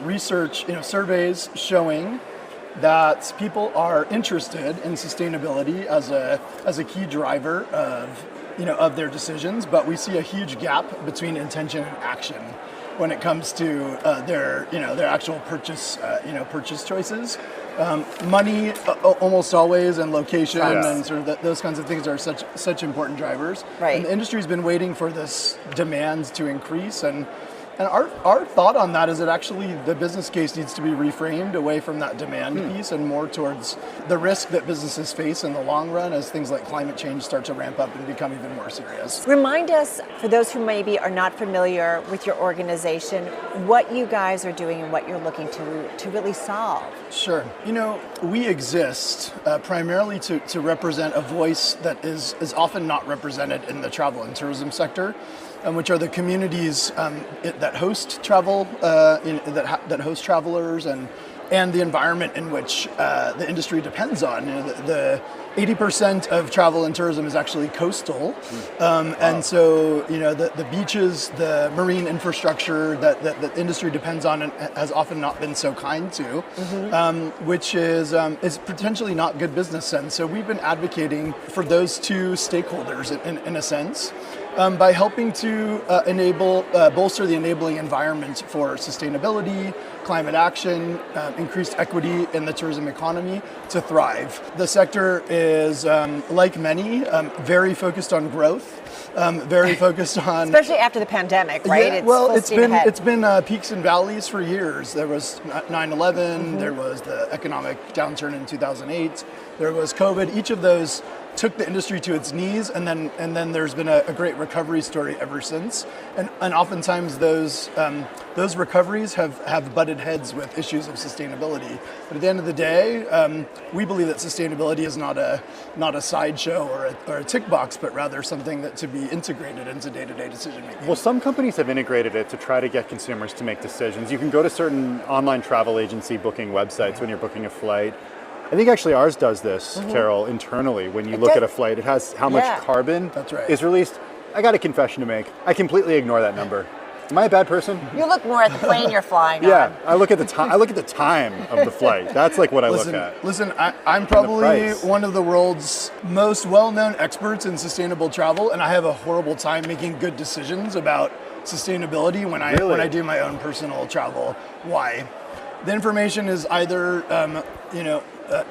research, surveys showing that people are interested in sustainability as a key driver of their decisions, but we see a huge gap between intention and action when it comes to their actual purchase choices. Money almost always, and location, and sort of those kinds of things are such important drivers. Right. And the industry's been waiting for this demand to increase, and our thought on that is that actually the business case needs to be reframed away from that demand piece and more towards the risk that businesses face in the long run as things like climate change start to ramp up and become even more serious. Remind us, for those who maybe are not familiar with your organization, what you guys are doing and what you're looking to really solve. Sure. We exist primarily to represent a voice that is often not represented in the travel and tourism sector, which are the communities that host travel, that host travelers, and the environment in which the industry depends on. The 80% of travel and tourism is actually coastal, and so the beaches, the marine infrastructure that the industry depends on and has often not been so kind to, which is potentially not good business sense. So we've been advocating for those two stakeholders in a sense. By helping to bolster the enabling environment for sustainability, climate action, increased equity in the tourism economy to thrive. The sector is, like many, very focused on growth, very focused on... Especially after the pandemic, right? Yeah, it's been peaks and valleys for years. There was 9/11, there was the economic downturn in 2008, there was COVID. Each of those took the industry to its knees, and then there's been a great recovery story ever since. And oftentimes those recoveries have butted heads with issues of sustainability. But at the end of the day, we believe that sustainability is not a sideshow or a tick box, but rather something that to be integrated into day-to-day decision making. Well, some companies have integrated it to try to get consumers to make decisions. You can go to certain online travel agency booking websites when you're booking a flight. I think actually ours does this, Carol, internally. When you look at a flight, it has how much carbon is released. I got a confession to make. I completely ignore that number. Am I a bad person? You look more at the plane you're flying on. Yeah, I look at the time. I look at the time of the flight. That's like what I look at. Listen, I'm probably one of the world's most well-known experts in sustainable travel, and I have a horrible time making good decisions about sustainability when I do my own personal travel. Why? The information is either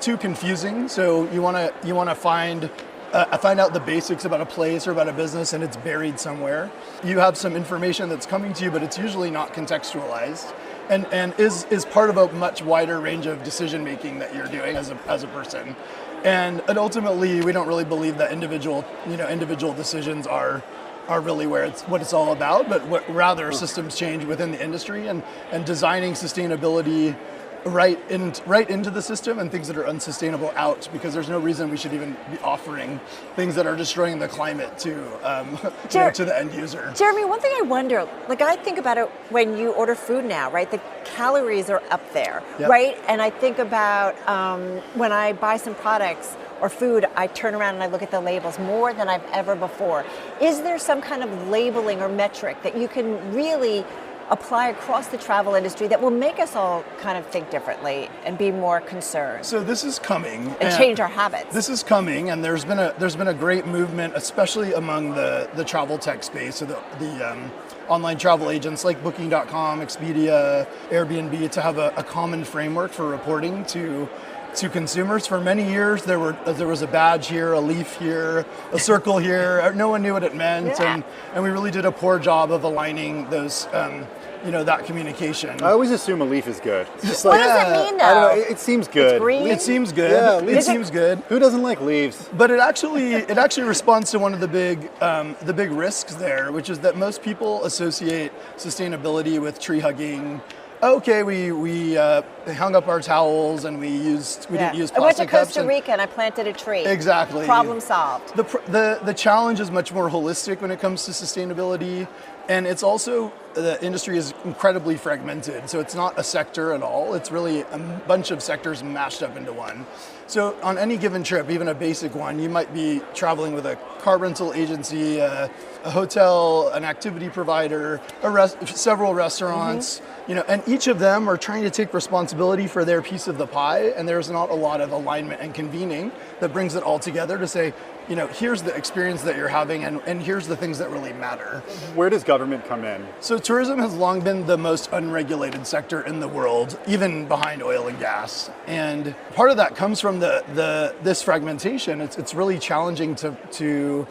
too confusing, so you want to find I find out the basics about a place or about a business and it's buried somewhere. You have some information that's coming to you, but it's usually not contextualized and is part of a much wider range of decision making that you're doing as a person. And ultimately, we don't really believe that individual decisions are really what it's all about, but rather systems change within the industry and designing sustainability right into the system and things that are unsustainable out, because there's no reason we should even be offering things that are destroying the climate to the end user. Jeremy, one thing I wonder, like I think about it when you order food now, right? The calories are up there, Yep. right? And I think about when I buy some products or food, I turn around and I look at the labels more than I've ever before. Is there some kind of labeling or metric that you can really apply across the travel industry that will make us all kind of think differently and be more concerned? So this is coming. And change our habits. This is coming, and there's been a great movement, especially among the travel tech space, so the online travel agents like Booking.com, Expedia, Airbnb, to have a common framework for reporting to consumers. For many years, there was a badge here, a leaf here, a circle here. No one knew what it meant, Yeah. and we really did a poor job of aligning those, that communication. I always assume a leaf is good. Just What does it mean, though? I don't know. It seems good. It's green? It seems good. Yeah, it leaves- seems good. Who doesn't like leaves? But it actually responds to one of the big risks there, which is that most people associate sustainability with tree hugging. Okay, we hung up our towels and we didn't use I went to plastic cups. Costa Rica and I planted a tree. Exactly. Problem solved. The challenge is much more holistic when it comes to sustainability, and it's also, the industry is incredibly fragmented, so it's not a sector at all. It's really a bunch of sectors mashed up into one. So on any given trip, even a basic one, you might be traveling with a car rental agency, a hotel, an activity provider, several restaurants, and each of them are trying to take responsibility for their piece of the pie, and there's not a lot of alignment and convening that brings it all together to say, here's the experience that you're having, and here's the things that really matter. Where does government come in? So tourism has long been the most unregulated sector in the world, even behind oil and gas. And part of that comes from this fragmentation. It's really challenging to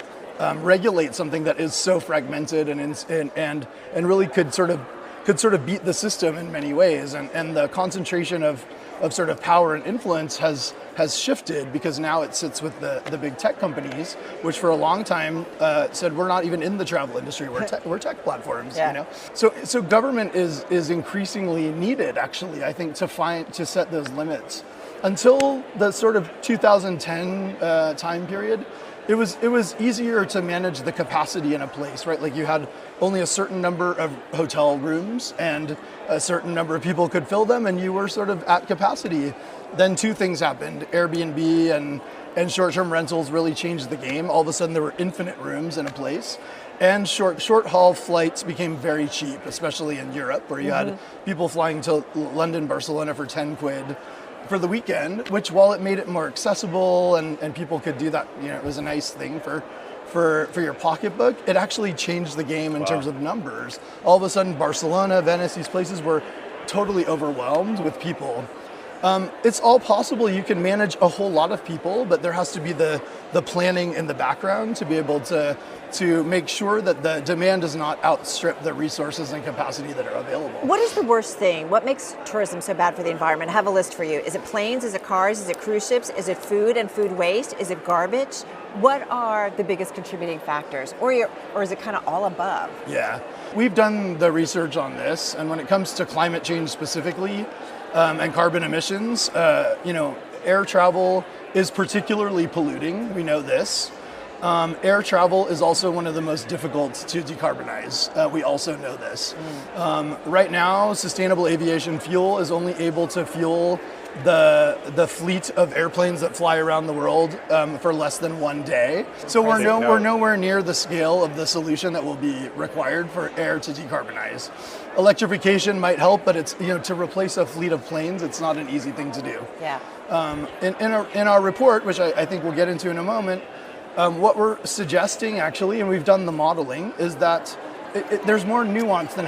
regulate something that is so fragmented and really could sort of beat the system in many ways. And the concentration of sort of power and influence has shifted, because now it sits with the big tech companies, which for a long time said we're not even in the travel industry, we're tech platforms. Yeah. So government is increasingly needed, actually, I think, to set those limits. Until the sort of 2010 time period, it was easier to manage the capacity in a place, right? Like you had only a certain number of hotel rooms and a certain number of people could fill them, and you were sort of at capacity. Then two things happened. Airbnb and short-term rentals really changed the game. All of a sudden there were infinite rooms in a place. And short-haul flights became very cheap, especially in Europe, where you had people flying to London, Barcelona for 10 quid for the weekend, which, while it made it more accessible and people could do that, it was a nice thing for your pocketbook, it actually changed the game in terms of numbers. All of a sudden, Barcelona, Venice, these places were totally overwhelmed with people. It's all possible. You can manage a whole lot of people, but there has to be the planning in the background to be able to make sure that the demand does not outstrip the resources and capacity that are available. What is the worst thing? What makes tourism so bad for the environment? I have a list for you. Is it planes? Is it cars? Is it cruise ships? Is it food and food waste? Is it garbage? What are the biggest contributing factors? Or is it kind of all above? Yeah, we've done the research on this, and when it comes to climate change specifically, and carbon emissions, air travel is particularly polluting. We know this. Air travel is also one of the most difficult to decarbonize. We also know this. Right now, sustainable aviation fuel is only able to fuel the fleet of airplanes that fly around the world for less than 1 day. So we're nowhere near the scale of the solution that will be required for air to decarbonize. Electrification might help, but it's to replace a fleet of planes, it's not an easy thing to do. Yeah. In our report, which I think we'll get into in a moment, what we're suggesting actually, and we've done the modeling, is that there's more nuance than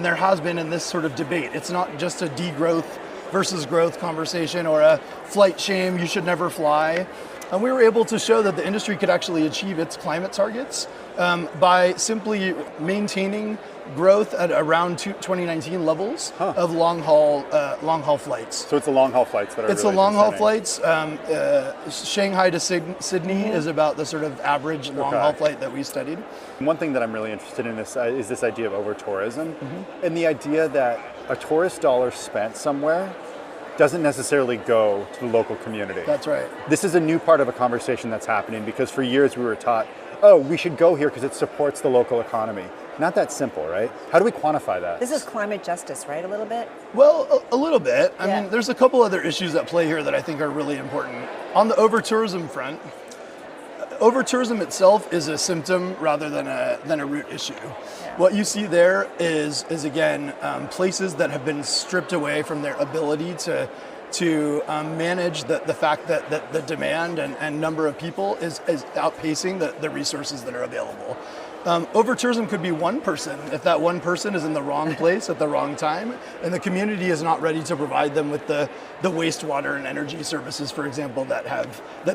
there has been in this sort of debate. It's not just a degrowth versus growth conversation or a flight shame, you should never fly. And we were able to show that the industry could actually achieve its climate targets by simply maintaining growth at around 2019 levels of long haul flights. So it's the long haul flights that are It's really the long haul concerning. flights. Shanghai to Sydney is about the sort of average long haul flight that we studied. One thing that I'm really interested in is this idea of over-tourism, and the idea that a tourist dollar spent somewhere doesn't necessarily go to the local community. That's right. This is a new part of a conversation that's happening because for years we were taught, oh, we should go here because it supports the local economy. Not that simple, right? How do we quantify that? This is climate justice, right? A little bit? Well, a little bit. I Yeah. mean, there's a couple other issues at play here that I think are really important. On the over-tourism front, over-tourism itself is a symptom rather than a root issue. Yeah. What you see there is again, places that have been stripped away from their ability to manage the fact that the demand and number of people is outpacing the resources that are available. Over-tourism could be one person if that one person is in the wrong place at the wrong time, and the community is not ready to provide them with the wastewater and energy services, for example, that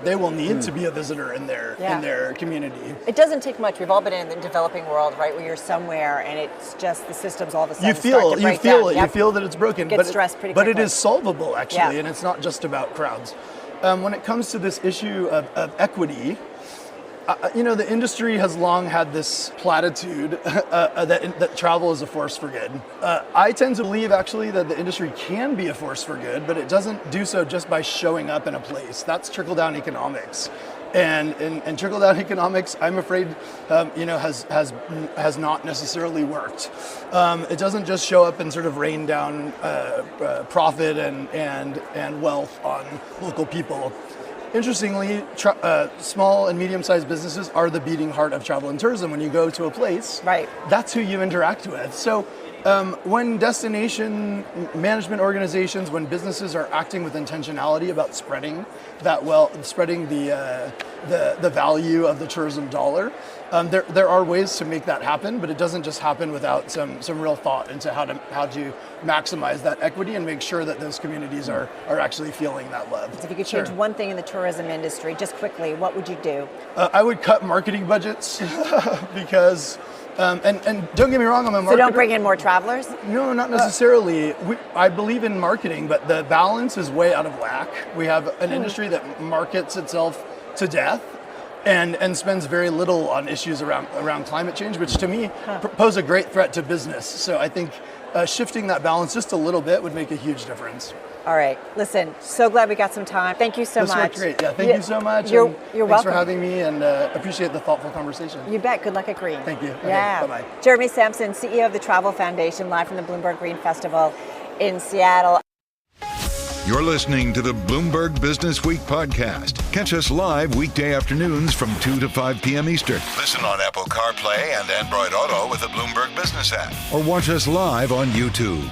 they will need to be a visitor in their community. It doesn't take much. We've all been in the developing world, right, where you're somewhere and it's just the systems all of a sudden you feel it. Yep. You feel that it's broken. Get stressed pretty but quickly. it is solvable, actually, and it's not just about crowds. When it comes to this issue of equity, the industry has long had this platitude that travel is a force for good. I tend to believe, actually, that the industry can be a force for good, but it doesn't do so just by showing up in a place. That's trickle-down economics. And trickle-down economics, I'm afraid, has not necessarily worked. It doesn't just show up and sort of rain down profit and wealth on local people. Interestingly, small and medium-sized businesses are the beating heart of travel and tourism. When you go to a place, right, that's who you interact with. So when destination management organizations, when businesses are acting with intentionality about spreading the value of the tourism dollar, there are ways to make that happen, but it doesn't just happen without some real thought into how to maximize that equity and make sure that those communities are actually feeling that love. So if you could change one thing in the tourism industry, just quickly, what would you do? I would cut marketing budgets because, and don't get me wrong, I'm a marketer. So don't bring in more travelers? No, not necessarily. I believe in marketing, but the balance is way out of whack. We have an industry that markets itself to death and spends very little on issues around climate change, which to me pose a great threat to business. So I think shifting that balance just a little bit would make a huge difference. All right. Listen, so glad we got some time. Thank you so much. This worked great. Yeah, thank you so much. You're Thanks welcome. for having me, and appreciate the thoughtful conversation. You bet. Good luck at Green. Thank you. Yeah. Okay, bye-bye. Jeremy Sampson, CEO of the Travel Foundation, live from the Bloomberg Green Festival in Seattle. You're listening to the Bloomberg Business Week podcast. Catch us live weekday afternoons from 2 to 5 p.m. Eastern. Listen on Apple CarPlay and Android Auto with the Bloomberg Business App. Or watch us live on YouTube.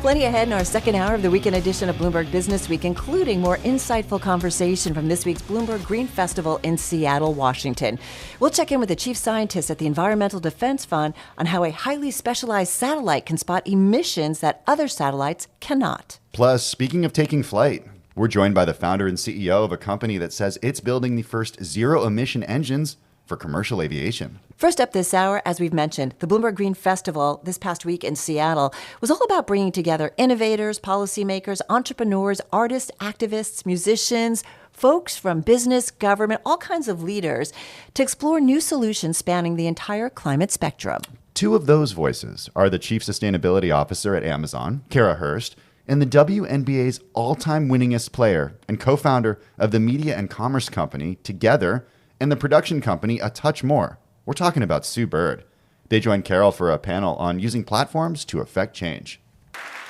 Plenty ahead in our second hour of the weekend edition of Bloomberg Business Week, including more insightful conversation from this week's Bloomberg Green Festival in Seattle, Washington. We'll check in with the chief scientist at the Environmental Defense Fund on how a highly specialized satellite can spot emissions that other satellites cannot. Plus, speaking of taking flight, we're joined by the founder and CEO of a company that says it's building the first zero-emission engines for commercial aviation. First up this hour, as we've mentioned, the Bloomberg Green Festival this past week in Seattle was all about bringing together innovators, policymakers, entrepreneurs, artists, activists, musicians, folks from business, government, all kinds of leaders to explore new solutions spanning the entire climate spectrum. Two of those voices are the Chief Sustainability Officer at Amazon, Kara Hurst, and the WNBA's all-time winningest player and co-founder of the media and commerce company Together and the production company A Touch More. We're talking about Sue Bird. They joined Carol for a panel on using platforms to affect change.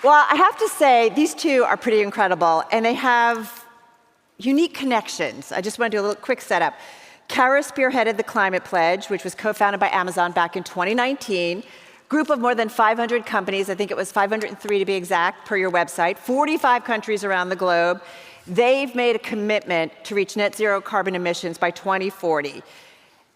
Well, I have to say, these two are pretty incredible, and they have unique connections. I just want to do a little quick setup. Kara spearheaded the Climate Pledge, which was co-founded by Amazon back in 2019. Group of more than 500 companies, I think it was 503 to be exact, per your website, 45 countries around the globe. They've made a commitment to reach net zero carbon emissions by 2040.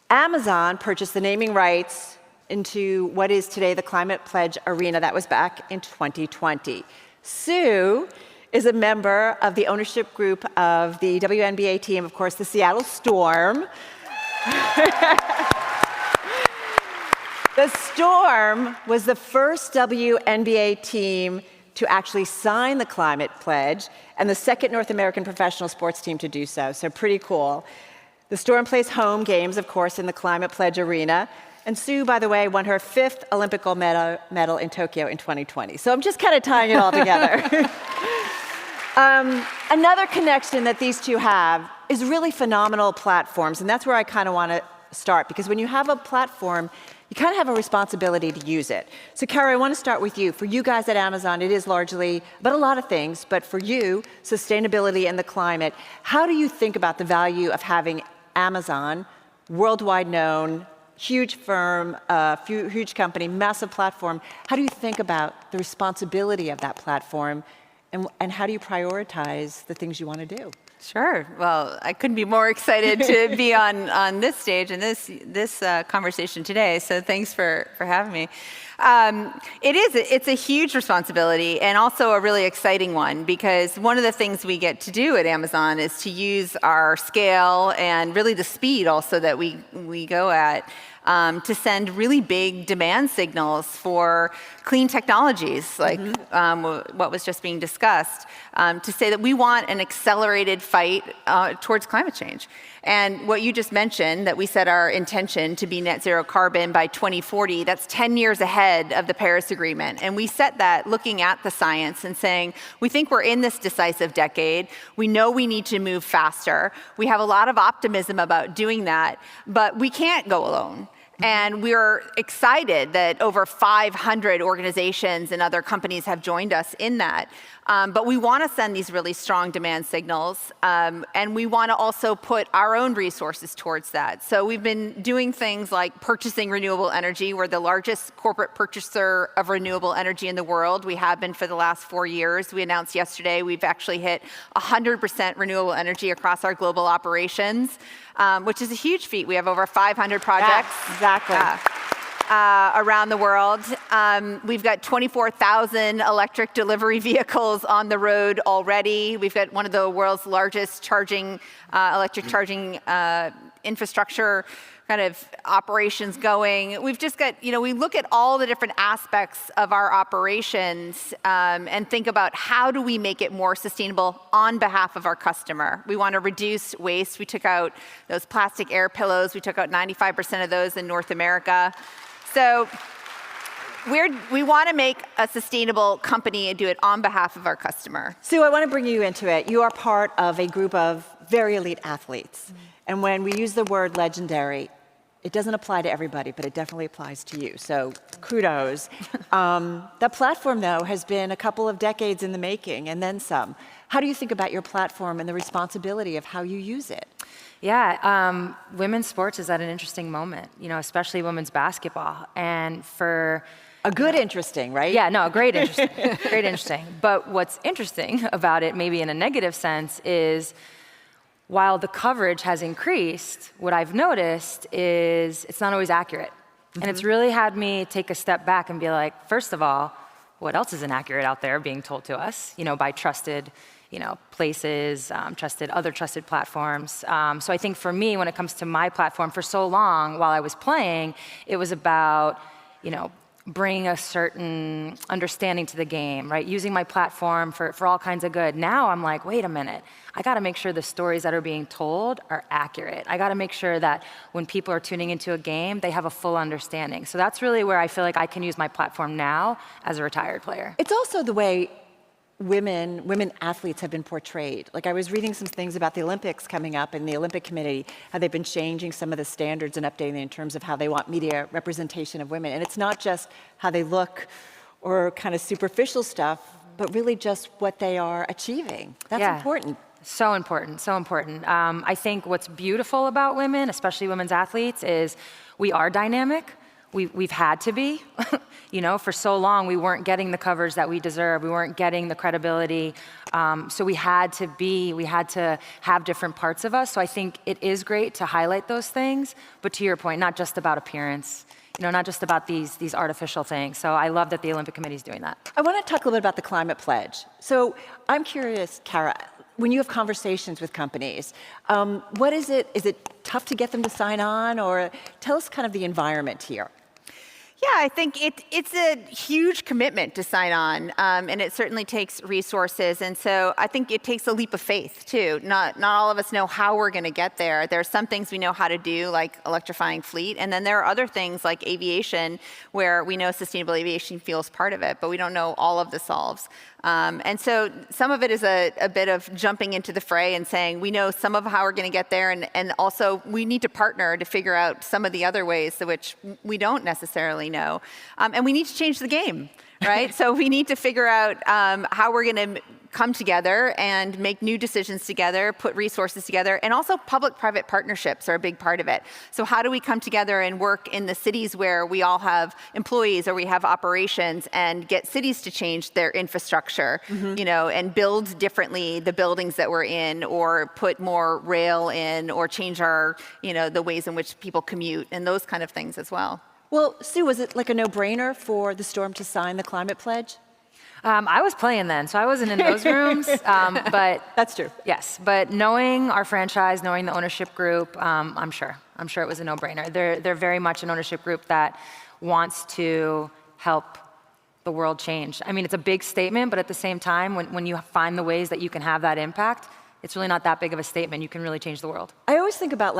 Amazon purchased the naming rights into what is today the Climate Pledge Arena. That was back in 2020. Sue is a member of the ownership group of the WNBA team, of course, the Seattle Storm. The Storm was the first WNBA team to actually sign the climate pledge and the second North American professional sports team to do so. So pretty cool. The Storm plays home games, of course, in the Climate Pledge Arena. And Sue, by the way, won her 5th Olympic gold medal in Tokyo in 2020. So I'm just kind of tying it all together. Another connection that these two have is really phenomenal platforms. And that's where I kind of want to start, because when you have a platform, you kind of have a responsibility to use it. So Kara, I want to start with you. For you guys at Amazon, it is largely, but a lot of things, but for you, sustainability and the climate. How do you think about the value of having Amazon, worldwide known, huge firm, huge company, massive platform? How do you think about the responsibility of that platform, and how do you prioritize the things you want to do? Sure. Well, I couldn't be more excited to be on this stage and this conversation today. So thanks for having me. It's a huge responsibility and also a really exciting one, because one of the things we get to do at Amazon is to use our scale and really the speed also that we go at to send really big demand signals for clean technologies, like what was just being discussed, to say that we want an accelerated fight towards climate change. And what you just mentioned, that we set our intention to be net zero carbon by 2040, that's 10 years ahead of the Paris Agreement. And we set that looking at the science and saying, we think we're in this decisive decade. We know we need to move faster. We have a lot of optimism about doing that, but we can't go alone. And we're excited that over 500 organizations and other companies have joined us in that. But we want to send these really strong demand signals, and we want to also put our own resources towards that. So we've been doing things like purchasing renewable energy. We're the largest corporate purchaser of renewable energy in the world. We have been for the last 4 years. We announced yesterday we've actually hit 100% renewable energy across our global operations, which is a huge feat. We have over 500 projects. Yeah, exactly. Around the world. We've got 24,000 electric delivery vehicles on the road already. We've got one of the world's largest electric charging infrastructure kind of operations going. We've just got, we look at all the different aspects of our operations and think about how do we make it more sustainable on behalf of our customer. We want to reduce waste. We took out those plastic air pillows. We took out 95% of those in North America. So we want to make a sustainable company and do it on behalf of our customer. Sue, I want to bring you into it. You are part of a group of very elite athletes. And when we use the word legendary, it doesn't apply to everybody, but it definitely applies to you. So kudos. That platform, though, has been a couple of decades in the making, and then some. How do you think about your platform and the responsibility of how you use it? Yeah, women's sports is at an interesting moment, especially women's basketball. And for a good interesting, right? Yeah, no, great interesting, great interesting. But what's interesting about it, maybe in a negative sense, is while the coverage has increased, what I've noticed is it's not always accurate. And it's really had me take a step back and be like, first of all, what else is inaccurate out there being told to us, by trusted places, other trusted platforms. So I think for me, when it comes to my platform, for so long while I was playing, it was about, bringing a certain understanding to the game, right? Using my platform for all kinds of good. Now I'm like, wait a minute, I gotta make sure the stories that are being told are accurate. I gotta make sure that when people are tuning into a game, they have a full understanding. So that's really where I feel like I can use my platform now as a retired player. It's also the way women athletes have been portrayed. Like I was reading some things about the Olympics coming up and the Olympic Committee, how they've been changing some of the standards and updating in terms of how they want media representation of women. And it's not just how they look or kind of superficial stuff, but really just what they are achieving. That's important. So important, so important. I think what's beautiful about women, especially women's athletes, is we are dynamic. We've had to be. For so long, we weren't getting the coverage that we deserve. We weren't getting the credibility. So we had to have different parts of us. So I think it is great to highlight those things. But to your point, not just about appearance. not just about these artificial things. So I love that the Olympic Committee is doing that. I want to talk a little bit about the climate pledge. So I'm curious, Kara, when you have conversations with companies, what is it? Is it tough to get them to sign on, or tell us kind of the environment here? Yeah, I think it's a huge commitment to sign on, and it certainly takes resources. And so I think it takes a leap of faith, too. Not all of us know how we're going to get there. There are some things we know how to do, like electrifying fleet. And then there are other things like aviation, where we know sustainable aviation fuel is part of it, but we don't know all of the solves. And so some of it is a bit of jumping into the fray and saying, we know some of how we're going to get there, and also we need to partner to figure out some of the other ways to which we don't necessarily know. And we need to change the game, right? So we need to figure out how we're going to come together and make new decisions together, put resources together, and also public-private partnerships are a big part of it. So how do we come together and work in the cities where we all have employees or we have operations and get cities to change their infrastructure, and build differently the buildings that we're in, or put more rail in, or change our, the ways in which people commute, and those kind of things as well. Well, Sue, was it like a no-brainer for the Storm to sign the climate pledge? I was playing then, so I wasn't in those rooms, but... That's true. Yes, but knowing our franchise, knowing the ownership group, I'm sure it was a no-brainer. They're very much an ownership group that wants to help the world change. I mean, it's a big statement, but at the same time, when you find the ways that you can have that impact, it's really not that big of a statement. You can really change the world. I always think about,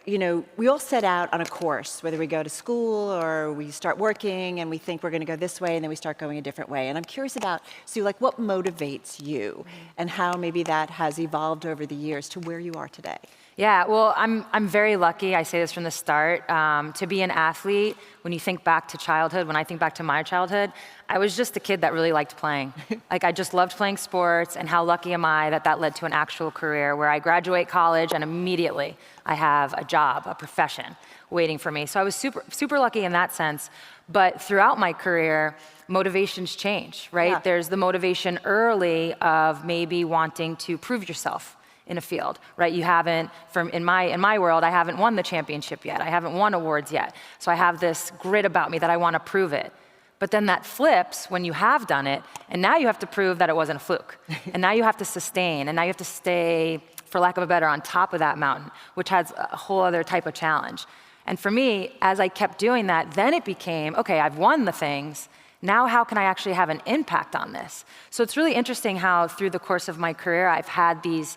we all set out on a course, whether we go to school or we start working and we think we're going to go this way and then we start going a different way. And I'm curious about, Sue, what motivates you and how maybe that has evolved over the years to where you are today? Yeah, well, I'm very lucky, I say this from the start, to be an athlete. When you think back to childhood, when I think back to my childhood, I was just a kid that really liked playing. I just loved playing sports, and how lucky am I that led to an actual career where I graduate college and immediately I have a job, a profession waiting for me. So I was super lucky in that sense. But throughout my career, motivations change, right? Yeah. There's the motivation early of maybe wanting to prove yourself in a field, right? You haven't, in my world, I haven't won the championship yet. I haven't won awards yet. So I have this grit about me that I want to prove it. But then that flips when you have done it, and now you have to prove that it wasn't a fluke. And now you have to sustain, and now you have to stay, for lack of a better, on top of that mountain, which has a whole other type of challenge. And for me, as I kept doing that, then it became, okay, I've won the things. Now how can I actually have an impact on this? So it's really interesting how through the course of my career, I've had these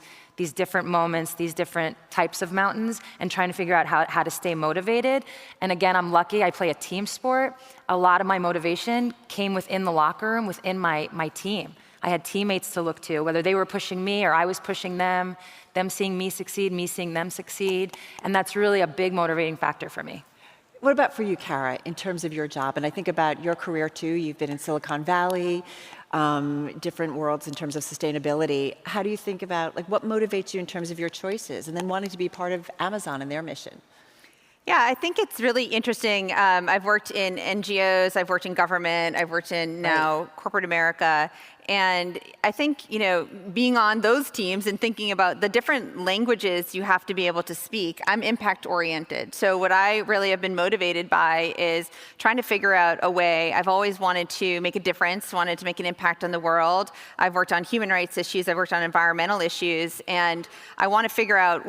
different moments, these different types of mountains, and trying to figure out how to stay motivated. And again, I'm lucky, I play a team sport. A lot of my motivation came within the locker room, within my team. I had teammates to look to, whether they were pushing me or I was pushing them seeing me succeed, me seeing them succeed. And that's really a big motivating factor for me. What about for you, Kara, in terms of your job? And I think about your career too. You've been in Silicon Valley, different worlds in terms of sustainability. How do you think about, what motivates you in terms of your choices and then wanting to be part of Amazon and their mission? Yeah, I think it's really interesting. I've worked in NGOs, I've worked in government, I've worked in now corporate America. And I think, being on those teams and thinking about the different languages you have to be able to speak, I'm impact oriented. So what I really have been motivated by is trying to figure out a way. I've always wanted to make a difference, wanted to make an impact on the world. I've worked on human rights issues, I've worked on environmental issues, and I want to figure out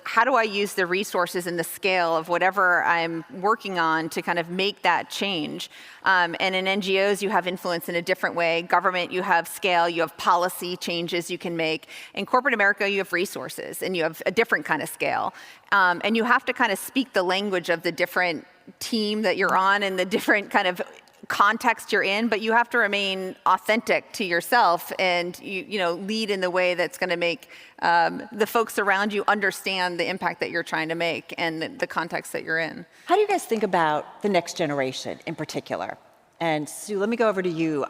how do I use the resources and the scale of whatever I'm working on to kind of make that change. And in NGOs, you have influence in a different way. Government, you have scale, you have policy changes you can make. In corporate America, you have resources, and you have a different kind of scale. And you have to kind of speak the language of the different team that you're on and the different kind of context you're in, but you have to remain authentic to yourself and lead in the way that's going to make the folks around you understand the impact that you're trying to make and the context that you're in. How do you guys think about the next generation in particular? And Sue, let me go over to you.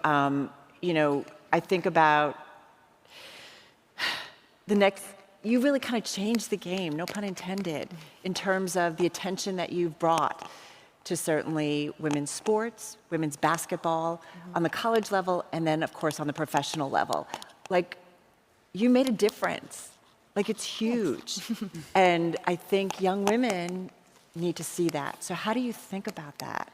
I think about you really kind of changed the game, no pun intended, in terms of the attention that you've brought to certainly women's sports, women's basketball, on the college level, and then, of course, on the professional level. You made a difference. It's huge. And I think young women need to see that. So how do you think about that?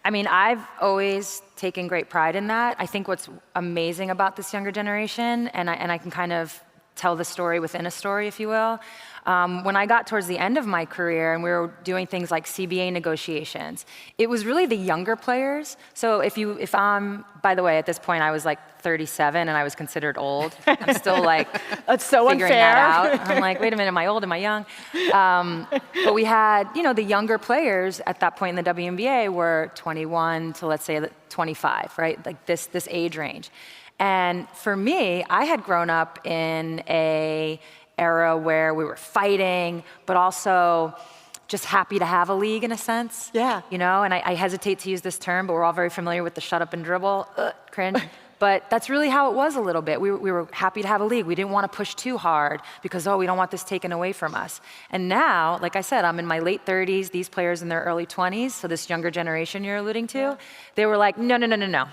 I mean, I've always taken great pride in that. I think what's amazing about this younger generation, and I can kind of tell the story within a story, if you will. When I got towards the end of my career and we were doing things like CBA negotiations, it was really the younger players. So if I'm, by the way, at this point I was like 37 and I was considered old. I'm still like that's so figuring unfair. that out. I'm like, wait a minute, am I old? Am I young? But we had, the younger players at that point in the WNBA were 21 to let's say 25, right? Like this age range. And for me, I had grown up in a era where we were fighting, but also just happy to have a league in a sense. Yeah. And I hesitate to use this term, but we're all very familiar with the shut up and dribble, cringe. But that's really how it was a little bit. We were happy to have a league. We didn't want to push too hard because, we don't want this taken away from us. And now, like I said, I'm in my late 30s, these players in their early 20s, so this younger generation you're alluding to, they were like, no.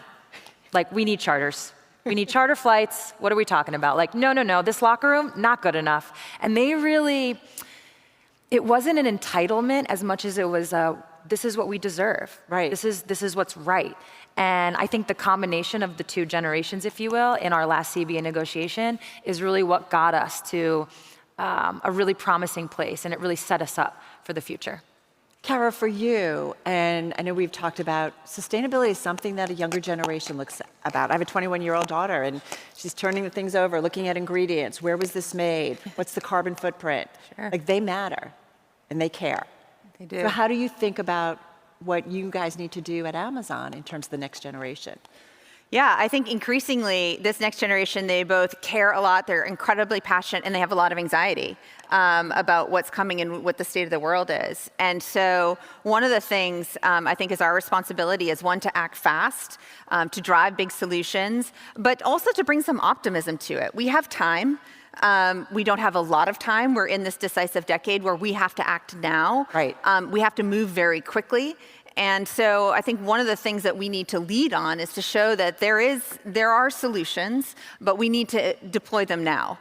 Like, we need charters. We need charter flights. What are we talking about? Like, no, this locker room, not good enough. And they really, it wasn't an entitlement as much as it was, this is what we deserve. Right. This is what's right. And I think the combination of the two generations, if you will, in our last CBA negotiation is really what got us to a really promising place, and it really set us up for the future. Kara, for you, and I know we've talked about sustainability is something that a younger generation looks about. I have a 21-year-old daughter, and she's turning the things over, looking at ingredients. Where was this made? What's the carbon footprint? Sure. Like, they matter, and they care. They do. So how do you think about what you guys need to do at Amazon in terms of the next generation? Yeah, I think increasingly this next generation, they both care a lot, they're incredibly passionate, and they have a lot of anxiety about what's coming and what the state of the world is. And so one of the things I think is our responsibility is, one, to act fast, to drive big solutions, but also to bring some optimism to it. We have time. We don't have a lot of time. We're in this decisive decade where we have to act now. Right. We have to move very quickly. And so I think one of the things that we need to lead on is to show that there are solutions, but we need to deploy them now.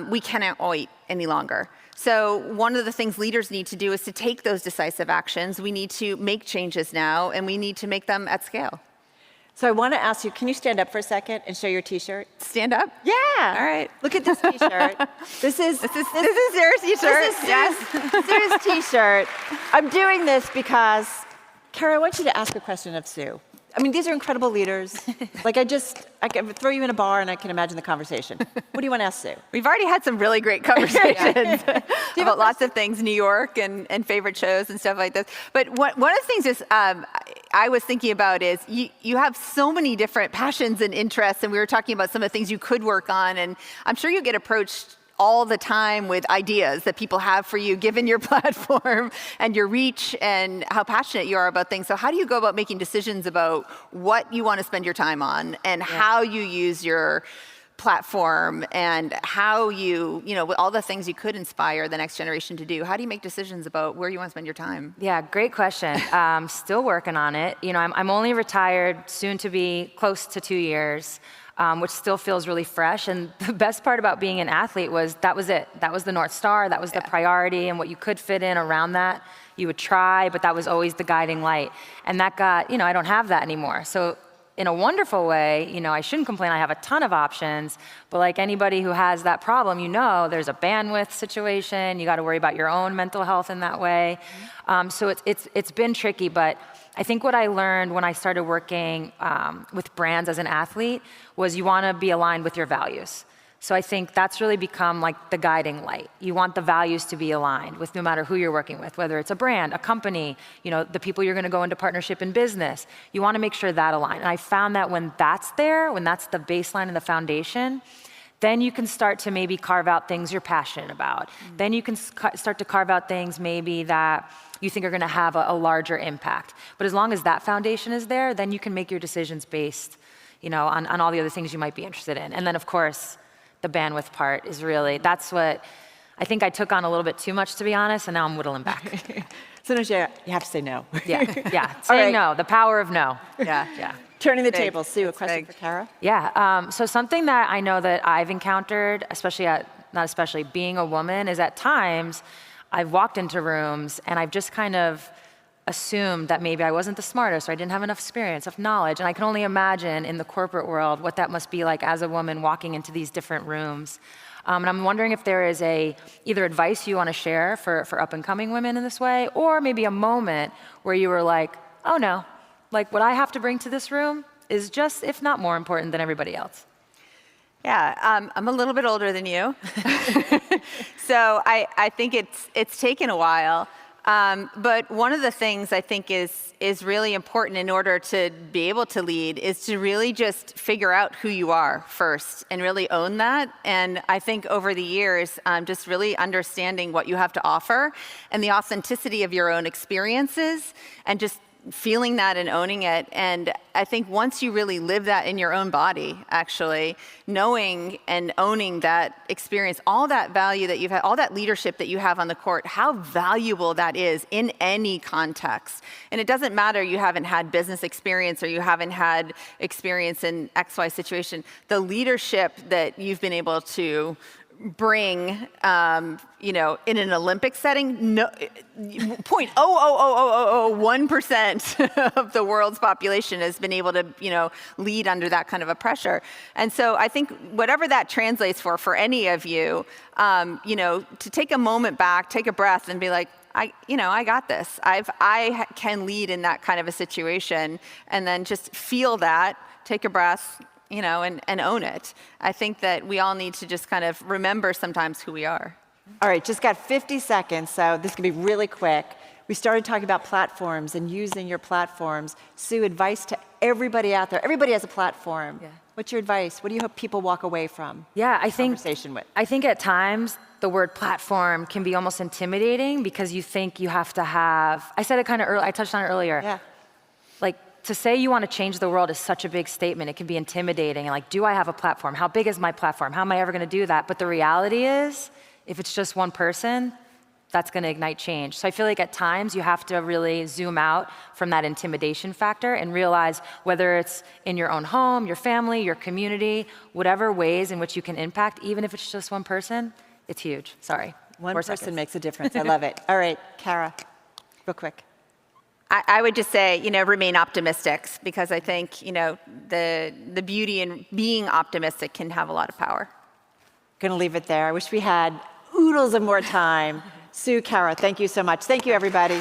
We cannot wait any longer. So one of the things leaders need to do is to take those decisive actions. We need to make changes now, and we need to make them at scale. So I want to ask you, can you stand up for a second and show your T-shirt? Stand up? Yeah. All right. Look at this T-shirt. This is Sarah's T-shirt. Sue's T-shirt. I'm doing this because, Kara, I want you to ask a question of Sue. I mean, these are incredible leaders. Like, I can throw you in a bar and I can imagine the conversation. What do you want to ask Sue? We've already had some really great conversations about lots of things, New York and favorite shows and stuff like this. But one of the things is I was thinking about is you have so many different passions and interests, and we were talking about some of the things you could work on, and I'm sure you get approached all the time with ideas that people have for you, given your platform and your reach and how passionate you are about things. So how do you go about making decisions about what you want to spend your time on and how you use your platform and how with all the things you could inspire the next generation to do? How do you make decisions about where you want to spend your time? Yeah, great question. Still working on it. I'm only retired, soon to be close to 2 years. Which still feels really fresh. And the best part about being an athlete was that was it. That was the North Star. That was the priority. And what you could fit in around that, you would try, but that was always the guiding light. And that got, I don't have that anymore. So in a wonderful way, I shouldn't complain. I have a ton of options. But like anybody who has that problem, there's a bandwidth situation. You got to worry about your own mental health in that way. So it's been tricky, but I think what I learned when I started working with brands as an athlete was you want to be aligned with your values. So I think that's really become like the guiding light. You want the values to be aligned with no matter who you're working with, whether it's a brand, a company, the people you're going to go into partnership in business. You want to make sure that align. And I found that when that's there, when that's the baseline and the foundation, then you can start to maybe carve out things you're passionate about. Then you can start to carve out things maybe that you think are going to have a larger impact. But as long as that foundation is there, then you can make your decisions based, on all the other things you might be interested in. And then, of course, the bandwidth part is really, that's what I think I took on a little bit too much, to be honest, and now I'm whittling back. Sometimes you have to say no. Yeah. Saying no, the power of no. Yeah. Turning the table. Sue, a question for Kara? Yeah. So something that I know that I've encountered, being a woman, is at times I've walked into rooms and I've just kind of assumed that maybe I wasn't the smartest or I didn't have enough experience, enough knowledge. And I can only imagine in the corporate world what that must be like as a woman walking into these different rooms. And I'm wondering if there is either advice you want to share for up and coming women in this way, or maybe a moment where you were like, oh no, like what I have to bring to this room is just, if not more important than everybody else. Yeah, I'm a little bit older than you. So I think it's taken a while. But one of the things I think is really important in order to be able to lead is to really just figure out who you are first and really own that. And I think over the years, just really understanding what you have to offer and the authenticity of your own experiences and just feeling that and owning it. And I think once you really live that in your own body, actually, knowing and owning that experience, all that value that you've had, all that leadership that you have on the court, how valuable that is in any context. And it doesn't matter you haven't had business experience or you haven't had experience in XY situation. The leadership that you've been able to bring, in an Olympic setting, 0.00001% of the world's population has been able to, lead under that kind of a pressure. And so I think whatever that translates for any of you, to take a moment back, take a breath and be like, I got this. I can lead in that kind of a situation, and then just feel that, take a breath, and own it. I think that we all need to just kind of remember sometimes who we are. All right, just got 50 seconds, so this can be really quick. We started talking about platforms and using your platforms. Sue, advice to everybody out there. Everybody has a platform. Yeah. What's your advice? What do you hope people walk away from? Yeah, I think at times the word platform can be almost intimidating because you think you have to have, I said it kind of early, I touched on it earlier. Yeah. Like, to say you want to change the world is such a big statement. It can be intimidating. And like, do I have a platform? How big is my platform? How am I ever going to do that? But the reality is, if it's just one person, that's going to ignite change. So I feel like at times you have to really zoom out from that intimidation factor and realize whether it's in your own home, your family, your community, whatever ways in which you can impact, even if it's just one person, it's huge. Sorry. One person makes a difference. I love it. All right, Kara, real quick. I would just say, remain optimistic, because I think, the beauty in being optimistic can have a lot of power. Going to leave it there. I wish we had oodles of more time. Sue, Kara, thank you so much. Thank you, everybody.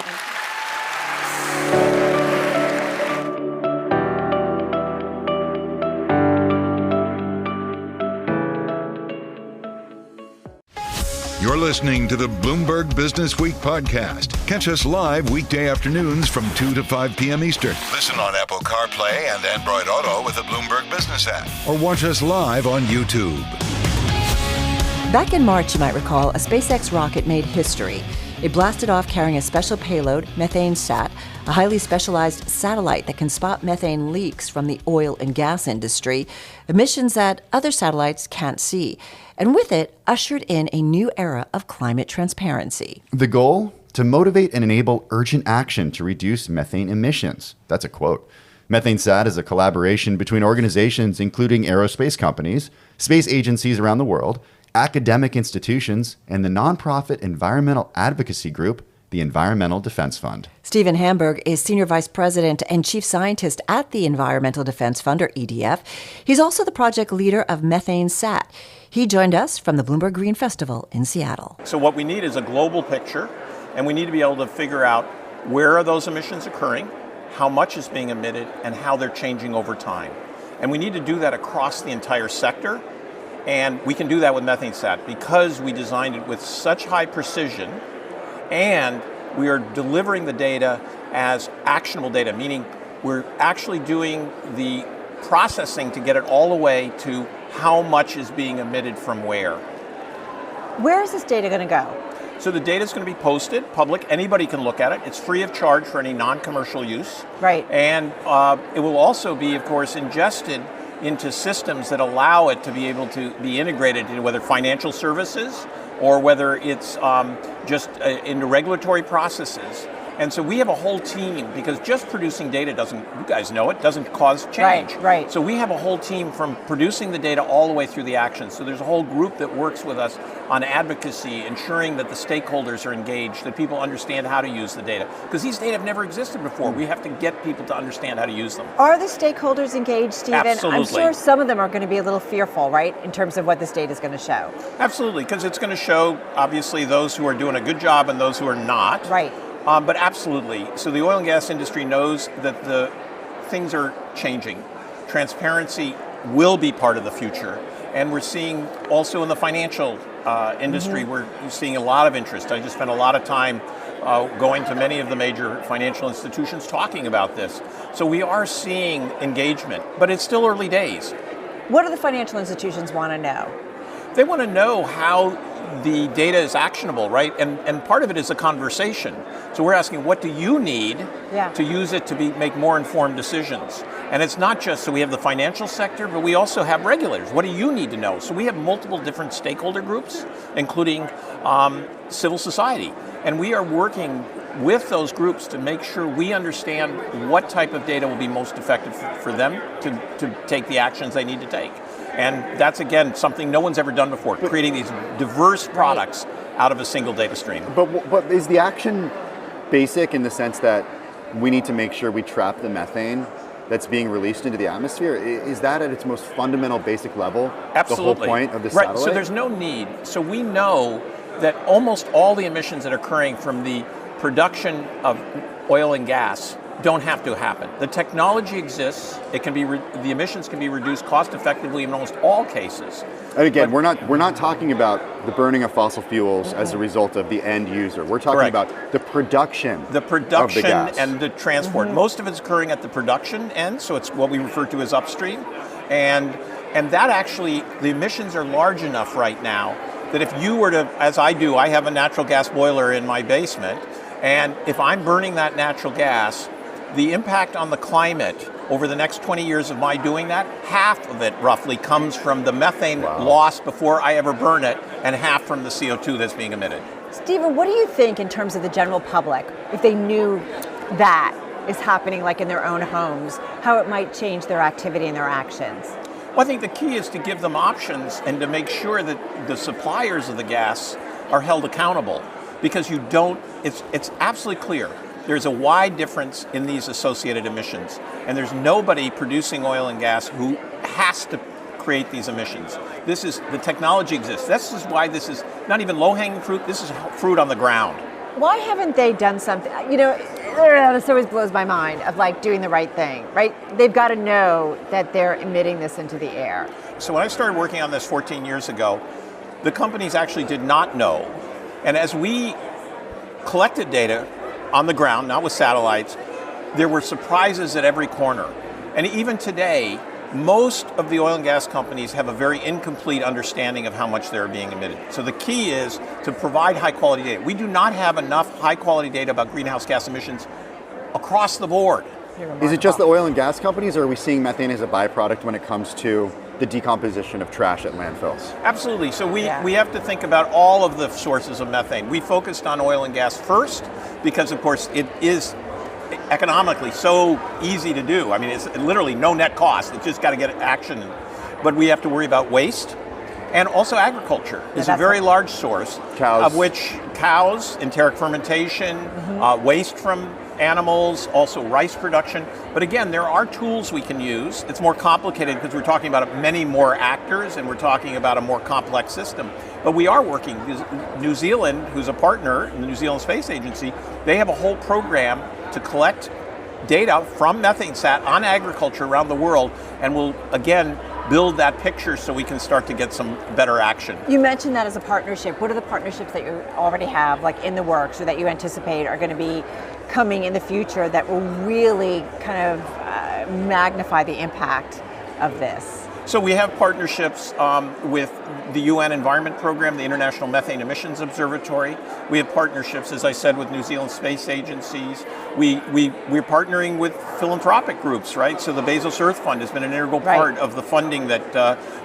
You're listening to the Bloomberg Businessweek podcast. Catch us live weekday afternoons from 2 to 5 p.m. Eastern. Listen on Apple CarPlay and Android Auto with the Bloomberg Business App. Or watch us live on YouTube. Back in March, you might recall, a SpaceX rocket made history. It blasted off carrying a special payload, methane sat, a highly specialized satellite that can spot methane leaks from the oil and gas industry, emissions that other satellites can't see. And with it, ushered in a new era of climate transparency. The goal? To motivate and enable urgent action to reduce methane emissions. That's a quote. MethaneSat is a collaboration between organizations including aerospace companies, space agencies around the world, academic institutions, and the nonprofit environmental advocacy group, the Environmental Defense Fund. Stephen Hamburg is Senior Vice President and Chief Scientist at the Environmental Defense Fund, or EDF. He's also the project leader of MethaneSat. He joined us from the Bloomberg Green Festival in Seattle. So what we need is a global picture, and we need to be able to figure out where are those emissions occurring, how much is being emitted, and how they're changing over time. And we need to do that across the entire sector. And we can do that with MethaneSat because we designed it with such high precision, and we are delivering the data as actionable data, meaning we're actually doing the processing to get it all the way to how much is being emitted from where. Where is this data going to go? So the data is going to be posted, public. Anybody can look at it. It's free of charge for any non-commercial use. Right. And it will also be, of course, ingested into systems that allow it to be able to be integrated into whether financial services or whether it's just into regulatory processes. And so we have a whole team, because just producing data doesn't, you guys know it, doesn't cause change. Right. So we have a whole team from producing the data all the way through the action. So there's a whole group that works with us on advocacy, ensuring that the stakeholders are engaged, that people understand how to use the data. Because these data have never existed before. We have to get people to understand how to use them. Are the stakeholders engaged, Stephen? Absolutely. I'm sure some of them are going to be a little fearful, right, in terms of what this data is going to show. Absolutely, because it's going to show, obviously, those who are doing a good job and those who are not. Right. But absolutely. So the oil and gas industry knows that the things are changing. Transparency will be part of the future. And we're seeing also in the financial industry, we're seeing a lot of interest. I just spent a lot of time going to many of the major financial institutions talking about this. So we are seeing engagement, but it's still early days. What do the financial institutions want to know? They want to know how the data is actionable, right? And part of it is a conversation. So we're asking, what do you need to use it to make more informed decisions? And it's not just, so we have the financial sector, but we also have regulators. What do you need to know? So we have multiple different stakeholder groups, including civil society. And we are working with those groups to make sure we understand what type of data will be most effective for them to take the actions they need to take. And that's, again, something no one's ever done before, creating these diverse products out of a single data stream. But is the action basic in the sense that we need to make sure we trap the methane that's being released into the atmosphere? Is that at its most fundamental basic level? Absolutely. The whole point of the satellite? satellite? So there's no need. So we know that almost all the emissions that are occurring from the production of oil and gas don't have to happen. The technology exists. It can be the emissions can be reduced cost effectively in almost all cases. And again, we're not talking about the burning of fossil fuels as a result of the end user. We're talking about the production of the gas. And the transport. Most of it's occurring at the production end, so it's what we refer to as upstream. And that actually, the emissions are large enough right now that if you were to, as I do, I have a natural gas boiler in my basement, and if I'm burning that natural gas, the impact on the climate over the next 20 years of my doing that, half of it roughly comes from the methane loss before I ever burn it, and half from the CO2 that's being emitted. Stephen, what do you think in terms of the general public, if they knew that is happening like in their own homes, how it might change their activity and their actions? Well, I think the key is to give them options and to make sure that the suppliers of the gas are held accountable, because it's absolutely clear. There's a wide difference in these associated emissions, and there's nobody producing oil and gas who has to create these emissions. The technology exists. This is why this is not even low-hanging fruit, this is fruit on the ground. Why haven't they done something? You know, this always blows my mind of like doing the right thing, right? They've got to know that they're emitting this into the air. So when I started working on this 14 years ago, the companies actually did not know. And as we collected data on the ground, not with satellites, there were surprises at every corner. And even today, most of the oil and gas companies have a very incomplete understanding of how much they're being emitted. So the key is to provide high quality data. We do not have enough high quality data about greenhouse gas emissions across the board. Is it just the oil and gas companies, or are we seeing methane as a byproduct when it comes to the decomposition of trash at landfills? Absolutely. So we have to think about all of the sources of methane. We focused on oil and gas first because, of course, it is economically so easy to do. I mean, it's literally no net cost. It's just got to get action. But we have to worry about waste. And also agriculture is a very large source, of which cows, enteric fermentation, waste from animals, also rice production. But again, there are tools we can use. It's more complicated because we're talking about many more actors and we're talking about a more complex system. But we are working. New Zealand, who's a partner in the New Zealand Space Agency, they have a whole program to collect data from MethaneSat on agriculture around the world, and will again build that picture so we can start to get some better action. You mentioned that as a partnership. What are the partnerships that you already have, like in the works, or that you anticipate are going to be coming in the future that will really kind of magnify the impact of this? So we have partnerships with the UN Environment Program, the International Methane Emissions Observatory. We have partnerships, as I said, with New Zealand space agencies. We're partnering with philanthropic groups, right? So the Bezos Earth Fund has been an integral part of the funding that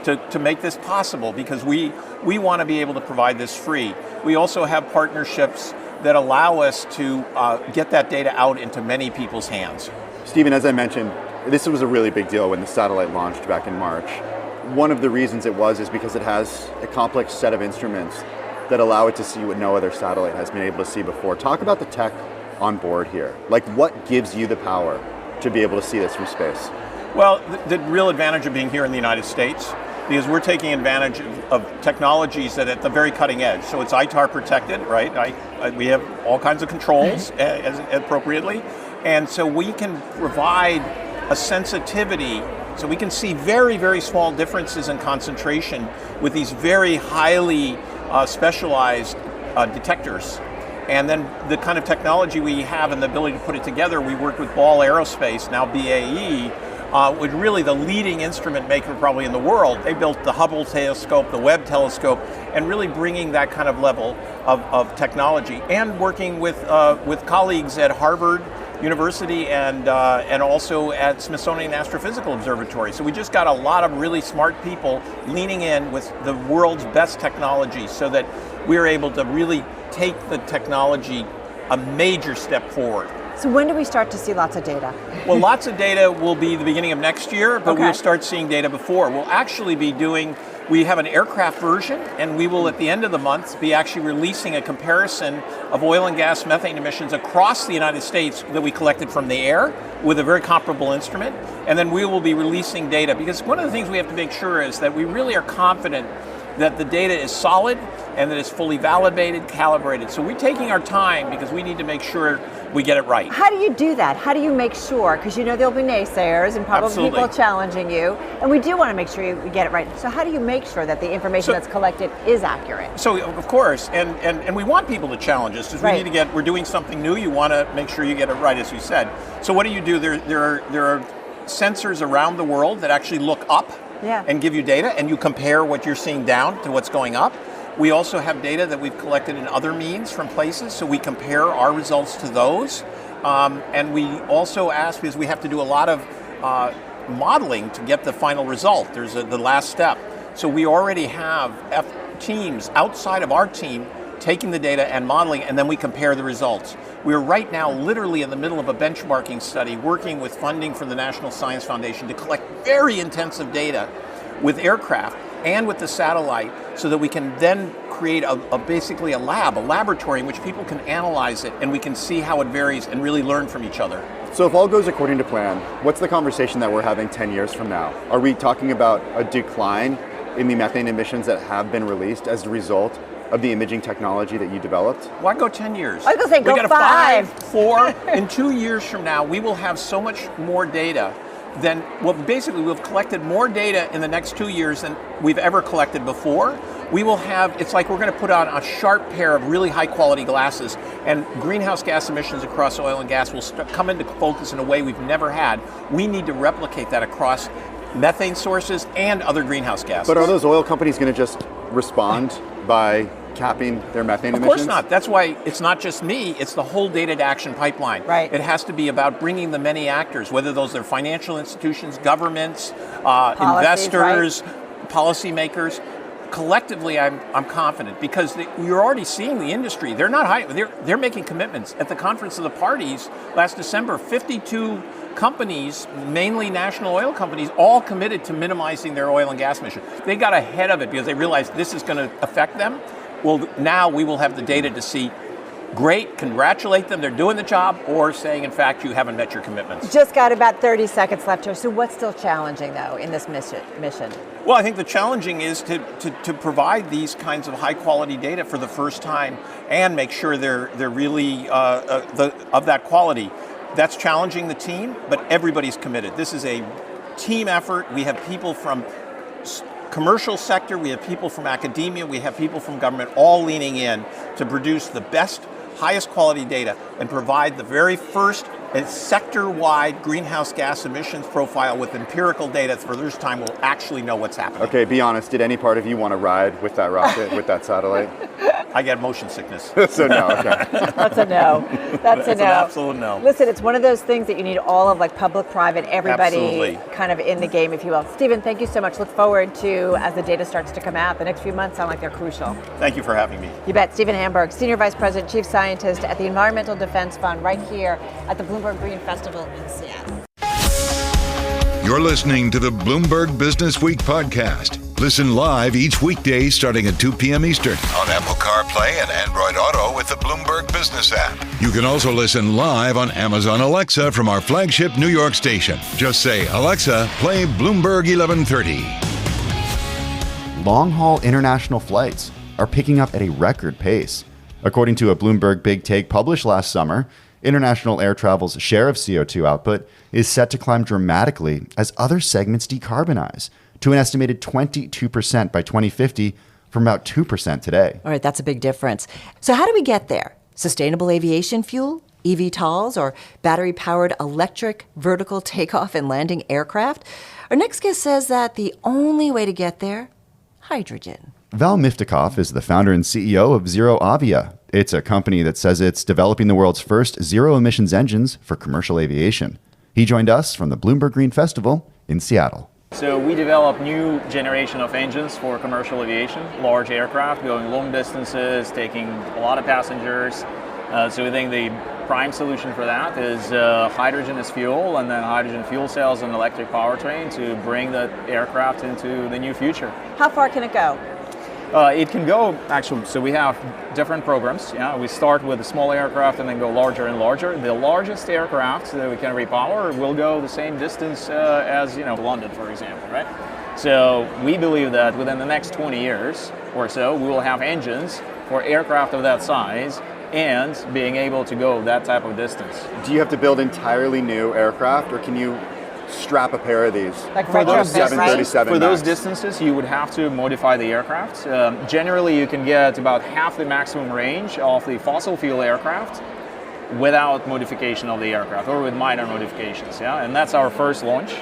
to make this possible, because we want to be able to provide this free. We also have partnerships that allow us to get that data out into many people's hands. Stephen, as I mentioned, this was a really big deal when the satellite launched back in March. One of the reasons it was is because it has a complex set of instruments that allow it to see what no other satellite has been able to see before. Talk about the tech on board here. Like, what gives you the power to be able to see this from space? Well, the real advantage of being here in the United States, because we're taking advantage of technologies that are at the very cutting edge. So it's ITAR protected, right? We have all kinds of controls as appropriately. And so we can provide a sensitivity, so we can see very, very small differences in concentration with these very highly specialized detectors. And then the kind of technology we have and the ability to put it together, we work with Ball Aerospace, now BAE, with really the leading instrument maker probably in the world. They built the Hubble telescope, the Webb telescope, and really bringing that kind of level of technology. And working with colleagues at Harvard University and also at Smithsonian Astrophysical Observatory. So we just got a lot of really smart people leaning in with the world's best technology so that we're able to really take the technology a major step forward. So when do we start to see lots of data? Well, lots of data will be the beginning of next year, but Okay. we'll start seeing data before. We'll actually be we have an aircraft version, and we will at the end of the month be actually releasing a comparison of oil and gas methane emissions across the United States that we collected from the air with a very comparable instrument. And then we will be releasing data, because one of the things we have to make sure is that we really are confident that the data is solid and that it's fully validated, calibrated. So we're taking our time because we need to make sure we get it right. How do you do that? How do you make sure? Because you know there'll be naysayers and probably Absolutely. people challenging you, and we do want to make sure we get it right. So how do you make sure that the information that's collected is accurate? So of course, and we want people to challenge us because Right. we're doing something new. You want to make sure you get it right, as you said. So what do? There are sensors around the world that actually look up and give you data, and you compare what you're seeing down to what's going up. We also have data that we've collected in other means from places, so we compare our results to those. And we also ask, because we have to do a lot of modeling to get the final result. There's the last step. So we already have teams outside of our team taking the data and modeling, and then we compare the results. We're right now literally in the middle of a benchmarking study, working with funding from the National Science Foundation to collect very intensive data with aircraft and with the satellite, so that we can then create basically a laboratory in which people can analyze it, and we can see how it varies and really learn from each other. So if all goes according to plan, what's the conversation that we're having 10 years from now? Are we talking about a decline in the methane emissions that have been released as a result of the imaging technology that you developed? Why go 10 years? I was going to say, go we got 5. 4. In 2 years from now, we will have so much more data than, well, basically we've collected more data in the next 2 years than we've ever collected before. We will have, it's like we're going to put on a sharp pair of really high quality glasses, and greenhouse gas emissions across oil and gas will come into focus in a way we've never had. We need to replicate that across methane sources and other greenhouse gases. But are those oil companies going to just respond by capping their methane emissions? Of course not. That's why it's not just me, it's the whole data to action pipeline. Right. It has to be about bringing the many actors, whether those are financial institutions, governments, investors, policymakers. Collectively, I'm confident, because you're already seeing the industry. They're not high. They're making commitments. At the Conference of the Parties last December, 52 companies, mainly national oil companies, all committed to minimizing their oil and gas emissions. They got ahead of it because they realized this is going to affect them. Well, now we will have the data to see, great, congratulate them, they're doing the job, or saying, in fact, you haven't met your commitments. Just got about 30 seconds left here. So what's still challenging, though, in this mission? Well, I think the challenging is to provide these kinds of high quality data for the first time and make sure they're really of that quality. That's challenging the team, but everybody's committed. This is a team effort. We have people from commercial sector, we have people from academia, we have people from government, all leaning in to produce the best, highest quality data and provide the very first a sector-wide greenhouse gas emissions profile with empirical data for the first time, we'll actually know what's happening. Okay, be honest. Did any part of you want to ride with that rocket, with that satellite? I get motion sickness. So no, okay. That's a no. That's a no. An absolute no. Listen, it's one of those things that you need all of like public, private, everybody Absolutely. kind of in the game, if you will. Stephen, thank you so much. Look forward to, as the data starts to come out, the next few months sound like they're crucial. Thank you for having me. You bet. Stephen Hamburg, Senior Vice President, Chief Scientist at the Environmental Defense Fund right here at the Bloomberg Green Festival in Seattle. You're listening to the Bloomberg Business Week podcast. Listen live each weekday starting at 2 p.m. Eastern on Apple CarPlay and Android Auto with the Bloomberg Business App. You can also listen live on Amazon Alexa from our flagship New York station. Just say, Alexa, play Bloomberg 1130. Long-haul international flights are picking up at a record pace. According to a Bloomberg Big Take published last summer, international air travel's share of CO2 output is set to climb dramatically as other segments decarbonize to an estimated 22% by 2050 from about 2% today. All right, that's a big difference. So how do we get there? Sustainable aviation fuel, eVTOLs, or battery-powered electric vertical takeoff and landing aircraft? Our next guest says that the only way to get there, hydrogen. Val Miftakhov is the founder and CEO of Zero-Avia. It's a company that says it's developing the world's first zero-emissions engines for commercial aviation. He joined us from the Bloomberg Green Festival in Seattle. So we develop new generation of engines for commercial aviation, large aircraft going long distances, taking a lot of passengers. So we think the prime solution for that is hydrogen as fuel, and then hydrogen fuel cells and electric powertrain to bring the aircraft into the new future. How far can it go? It can go, actually, so we have different programs. Yeah, we start with a small aircraft and then go larger and larger. The largest aircraft that we can repower will go the same distance as, London, for example, right? So we believe that within the next 20 years or so, we will have engines for aircraft of that size and being able to go that type of distance. Do you have to build entirely new aircraft, or can you strap a pair of these? Like for those, 737 for those Max. distances, you would have to modify the aircraft. Generally, you can get about half the maximum range of the fossil fuel aircraft without modification of the aircraft, or with minor modifications. Yeah, and that's our first launch.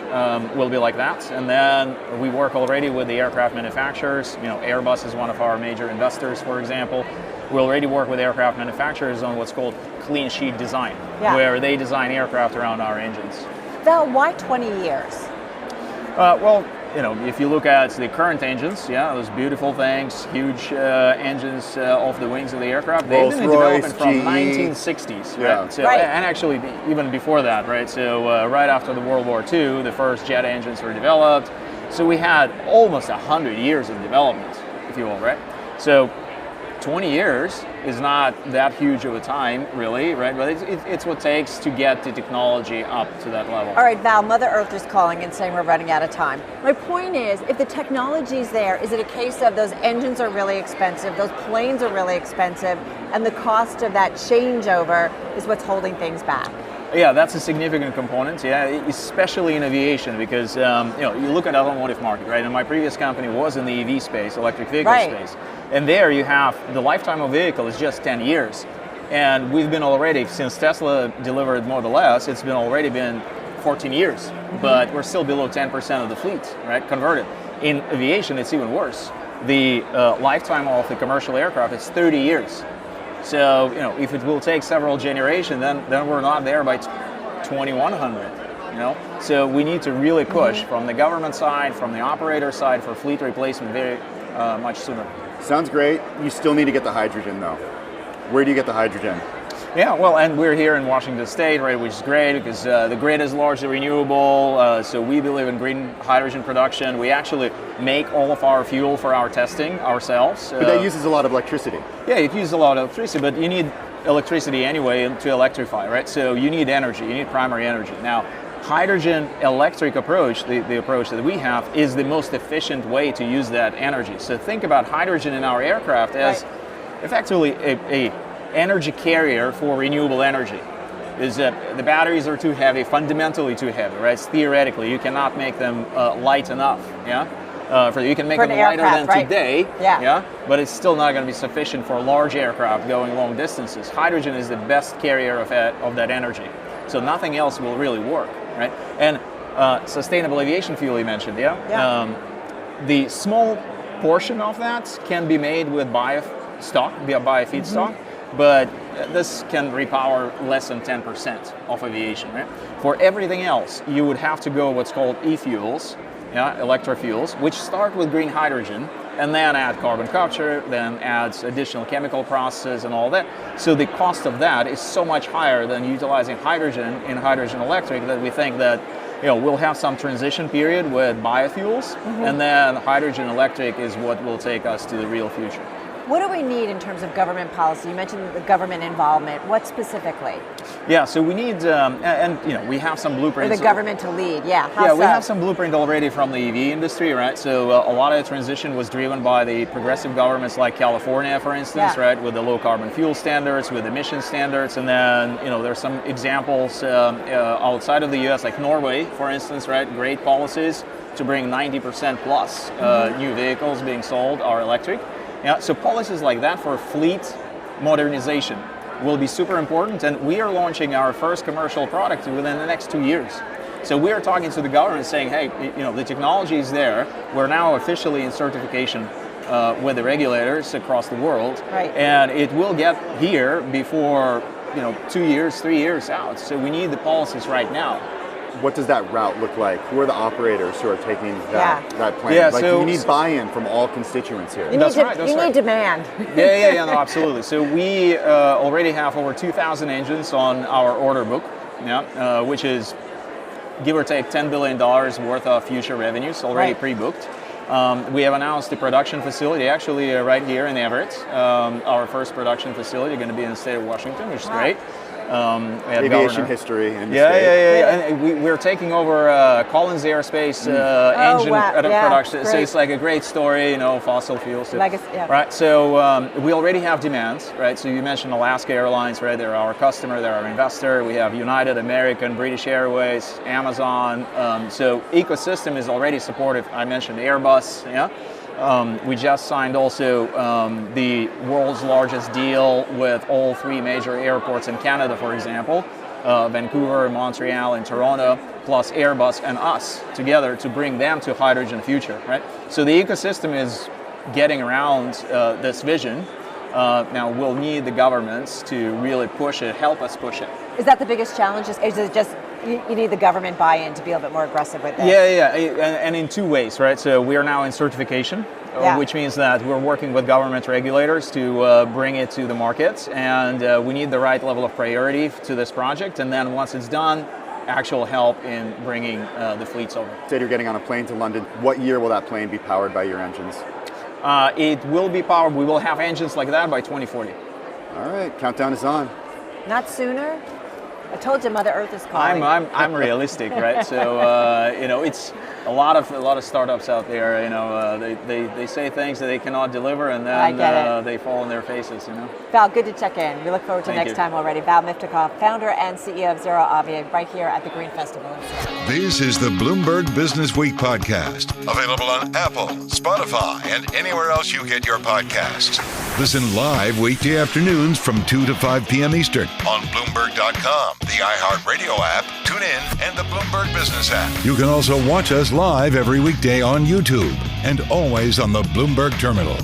Will be like that, and then we work already with the aircraft manufacturers. Airbus is one of our major investors, for example. We already work with aircraft manufacturers on what's called clean sheet design, where they design aircraft around our engines. Val, why 20 years? If you look at the current engines, those beautiful things, huge engines off the wings of the aircraft, they've been in development from GE. 1960s, Yeah. right? So, and actually even before that, right? So right after the World War II, the first jet engines were developed. So we had almost 100 years of development, if you will, right? So 20 years is not that huge of a time, really, right? But it's what it takes to get the technology up to that level. All right, Val, Mother Earth is calling and saying we're running out of time. My point is, if the technology's there, is it a case of those engines are really expensive, those planes are really expensive, and the cost of that changeover is what's holding things back? Yeah, that's a significant component, especially in aviation, because you look at the automotive market, right? And my previous company was in the EV space, electric vehicle space. And there you have the lifetime of vehicle is just 10 years. And we've been already, since Tesla delivered Model S, it's already been 14 years. But we're still below 10% of the fleet, right, converted. In aviation, it's even worse. The lifetime of the commercial aircraft is 30 years. So, if it will take several generations, then we're not there by 2100, So we need to really push from the government side, from the operator side for fleet replacement very much sooner. Sounds great. You still need to get the hydrogen, though. Where do you get the hydrogen? Yeah, well, and we're here in Washington State, right, which is great because the grid is largely renewable, so we believe in green hydrogen production. We actually make all of our fuel for our testing ourselves. But that uses a lot of electricity. Yeah, it uses a lot of electricity, but you need electricity anyway to electrify, right? So you need energy, you need primary energy. Now, hydrogen electric approach, the approach that we have, is the most efficient way to use that energy. So think about hydrogen in our aircraft as effectively a energy carrier for renewable energy. The batteries are too heavy, fundamentally too heavy, right? Theoretically, you cannot make them light enough, you can make them lighter than today, but it's still not going to be sufficient for large aircraft going long distances. Hydrogen is the best carrier of that energy. So nothing else will really work, right? And sustainable aviation fuel you mentioned, the small portion of that can be made with biofeedstock, but this can repower less than 10% of aviation, right? For everything else, you would have to go what's called e-fuels, electrofuels, which start with green hydrogen and then add carbon capture, then adds additional chemical processes and all that. So the cost of that is so much higher than utilizing hydrogen in hydrogen electric that we think that we'll have some transition period with biofuels, and then hydrogen electric is what will take us to the real future. What do we need in terms of government policy? You mentioned the government involvement. What specifically? Yeah, so we need, we have some blueprints. For the government to lead, we have some blueprint already from the EV industry, right? So a lot of the transition was driven by the progressive governments like California, for instance, right, with the low carbon fuel standards, with emission standards, and then there's some examples outside of the U.S. like Norway, for instance, right? Great policies to bring 90% plus new vehicles being sold are electric. Yeah, so policies like that for fleet modernization will be super important, and we are launching our first commercial product within the next 2 years. So we are talking to the government saying, hey, the technology is there. We're now officially in certification with the regulators across the world, and it will get here before 2 years, 3 years out. So we need the policies right now. What does that route look like? Who are the operators who are taking that plan? Yeah, you need buy-in from all constituents here. You need demand. No, absolutely. So we already have over 2,000 engines on our order book, which is give or take $10 billion worth of future revenues already pre-booked. We have announced the production facility actually right here in Everett. Our first production facility going to be in the state of Washington, which is great. Aviation history in the state. And we're taking over Collins Aerospace engine production. So it's like a great story, fossil fuels. Legacy, right. So we already have demands, right? So you mentioned Alaska Airlines, right? They're our customer, they're our investor. We have United, American, British Airways, Amazon. So ecosystem is already supportive. I mentioned Airbus, we just signed also the world's largest deal with all 3 major airports in Canada, for example, Vancouver, Montreal, and Toronto, plus Airbus and us together to bring them to hydrogen future, right? So the ecosystem is getting around this vision. Now we'll need the governments to really push it, help us push it. Is that the biggest challenge? Is it just you need the government buy-in to be a little bit more aggressive with this? And in 2 ways, right? So we are now in certification, which means that we're working with government regulators to bring it to the market, and we need the right level of priority to this project, and then once it's done, actual help in bringing the fleets over. Say you're getting on a plane to London. What year will that plane be powered by your engines? It will be powered, we will have engines like that by 2040. All right, countdown is on. Not sooner? I told you Mother Earth is calling. I'm realistic, right? So it's a lot of startups out there. They say things that they cannot deliver, and then they fall on their faces. Val, good to check in. We look forward to next time already. Val Miftakhov, founder and CEO of Zero-emission, right here at the Green Festival. This is the Bloomberg Business Week podcast, available on Apple, Spotify, and anywhere else you get your podcasts. Listen live weekday afternoons from 2 to 5 p.m. Eastern on Bloomberg.com, the iHeartRadio app, TuneIn, and the Bloomberg Business App. You can also watch us live every weekday on YouTube and always on the Bloomberg Terminal.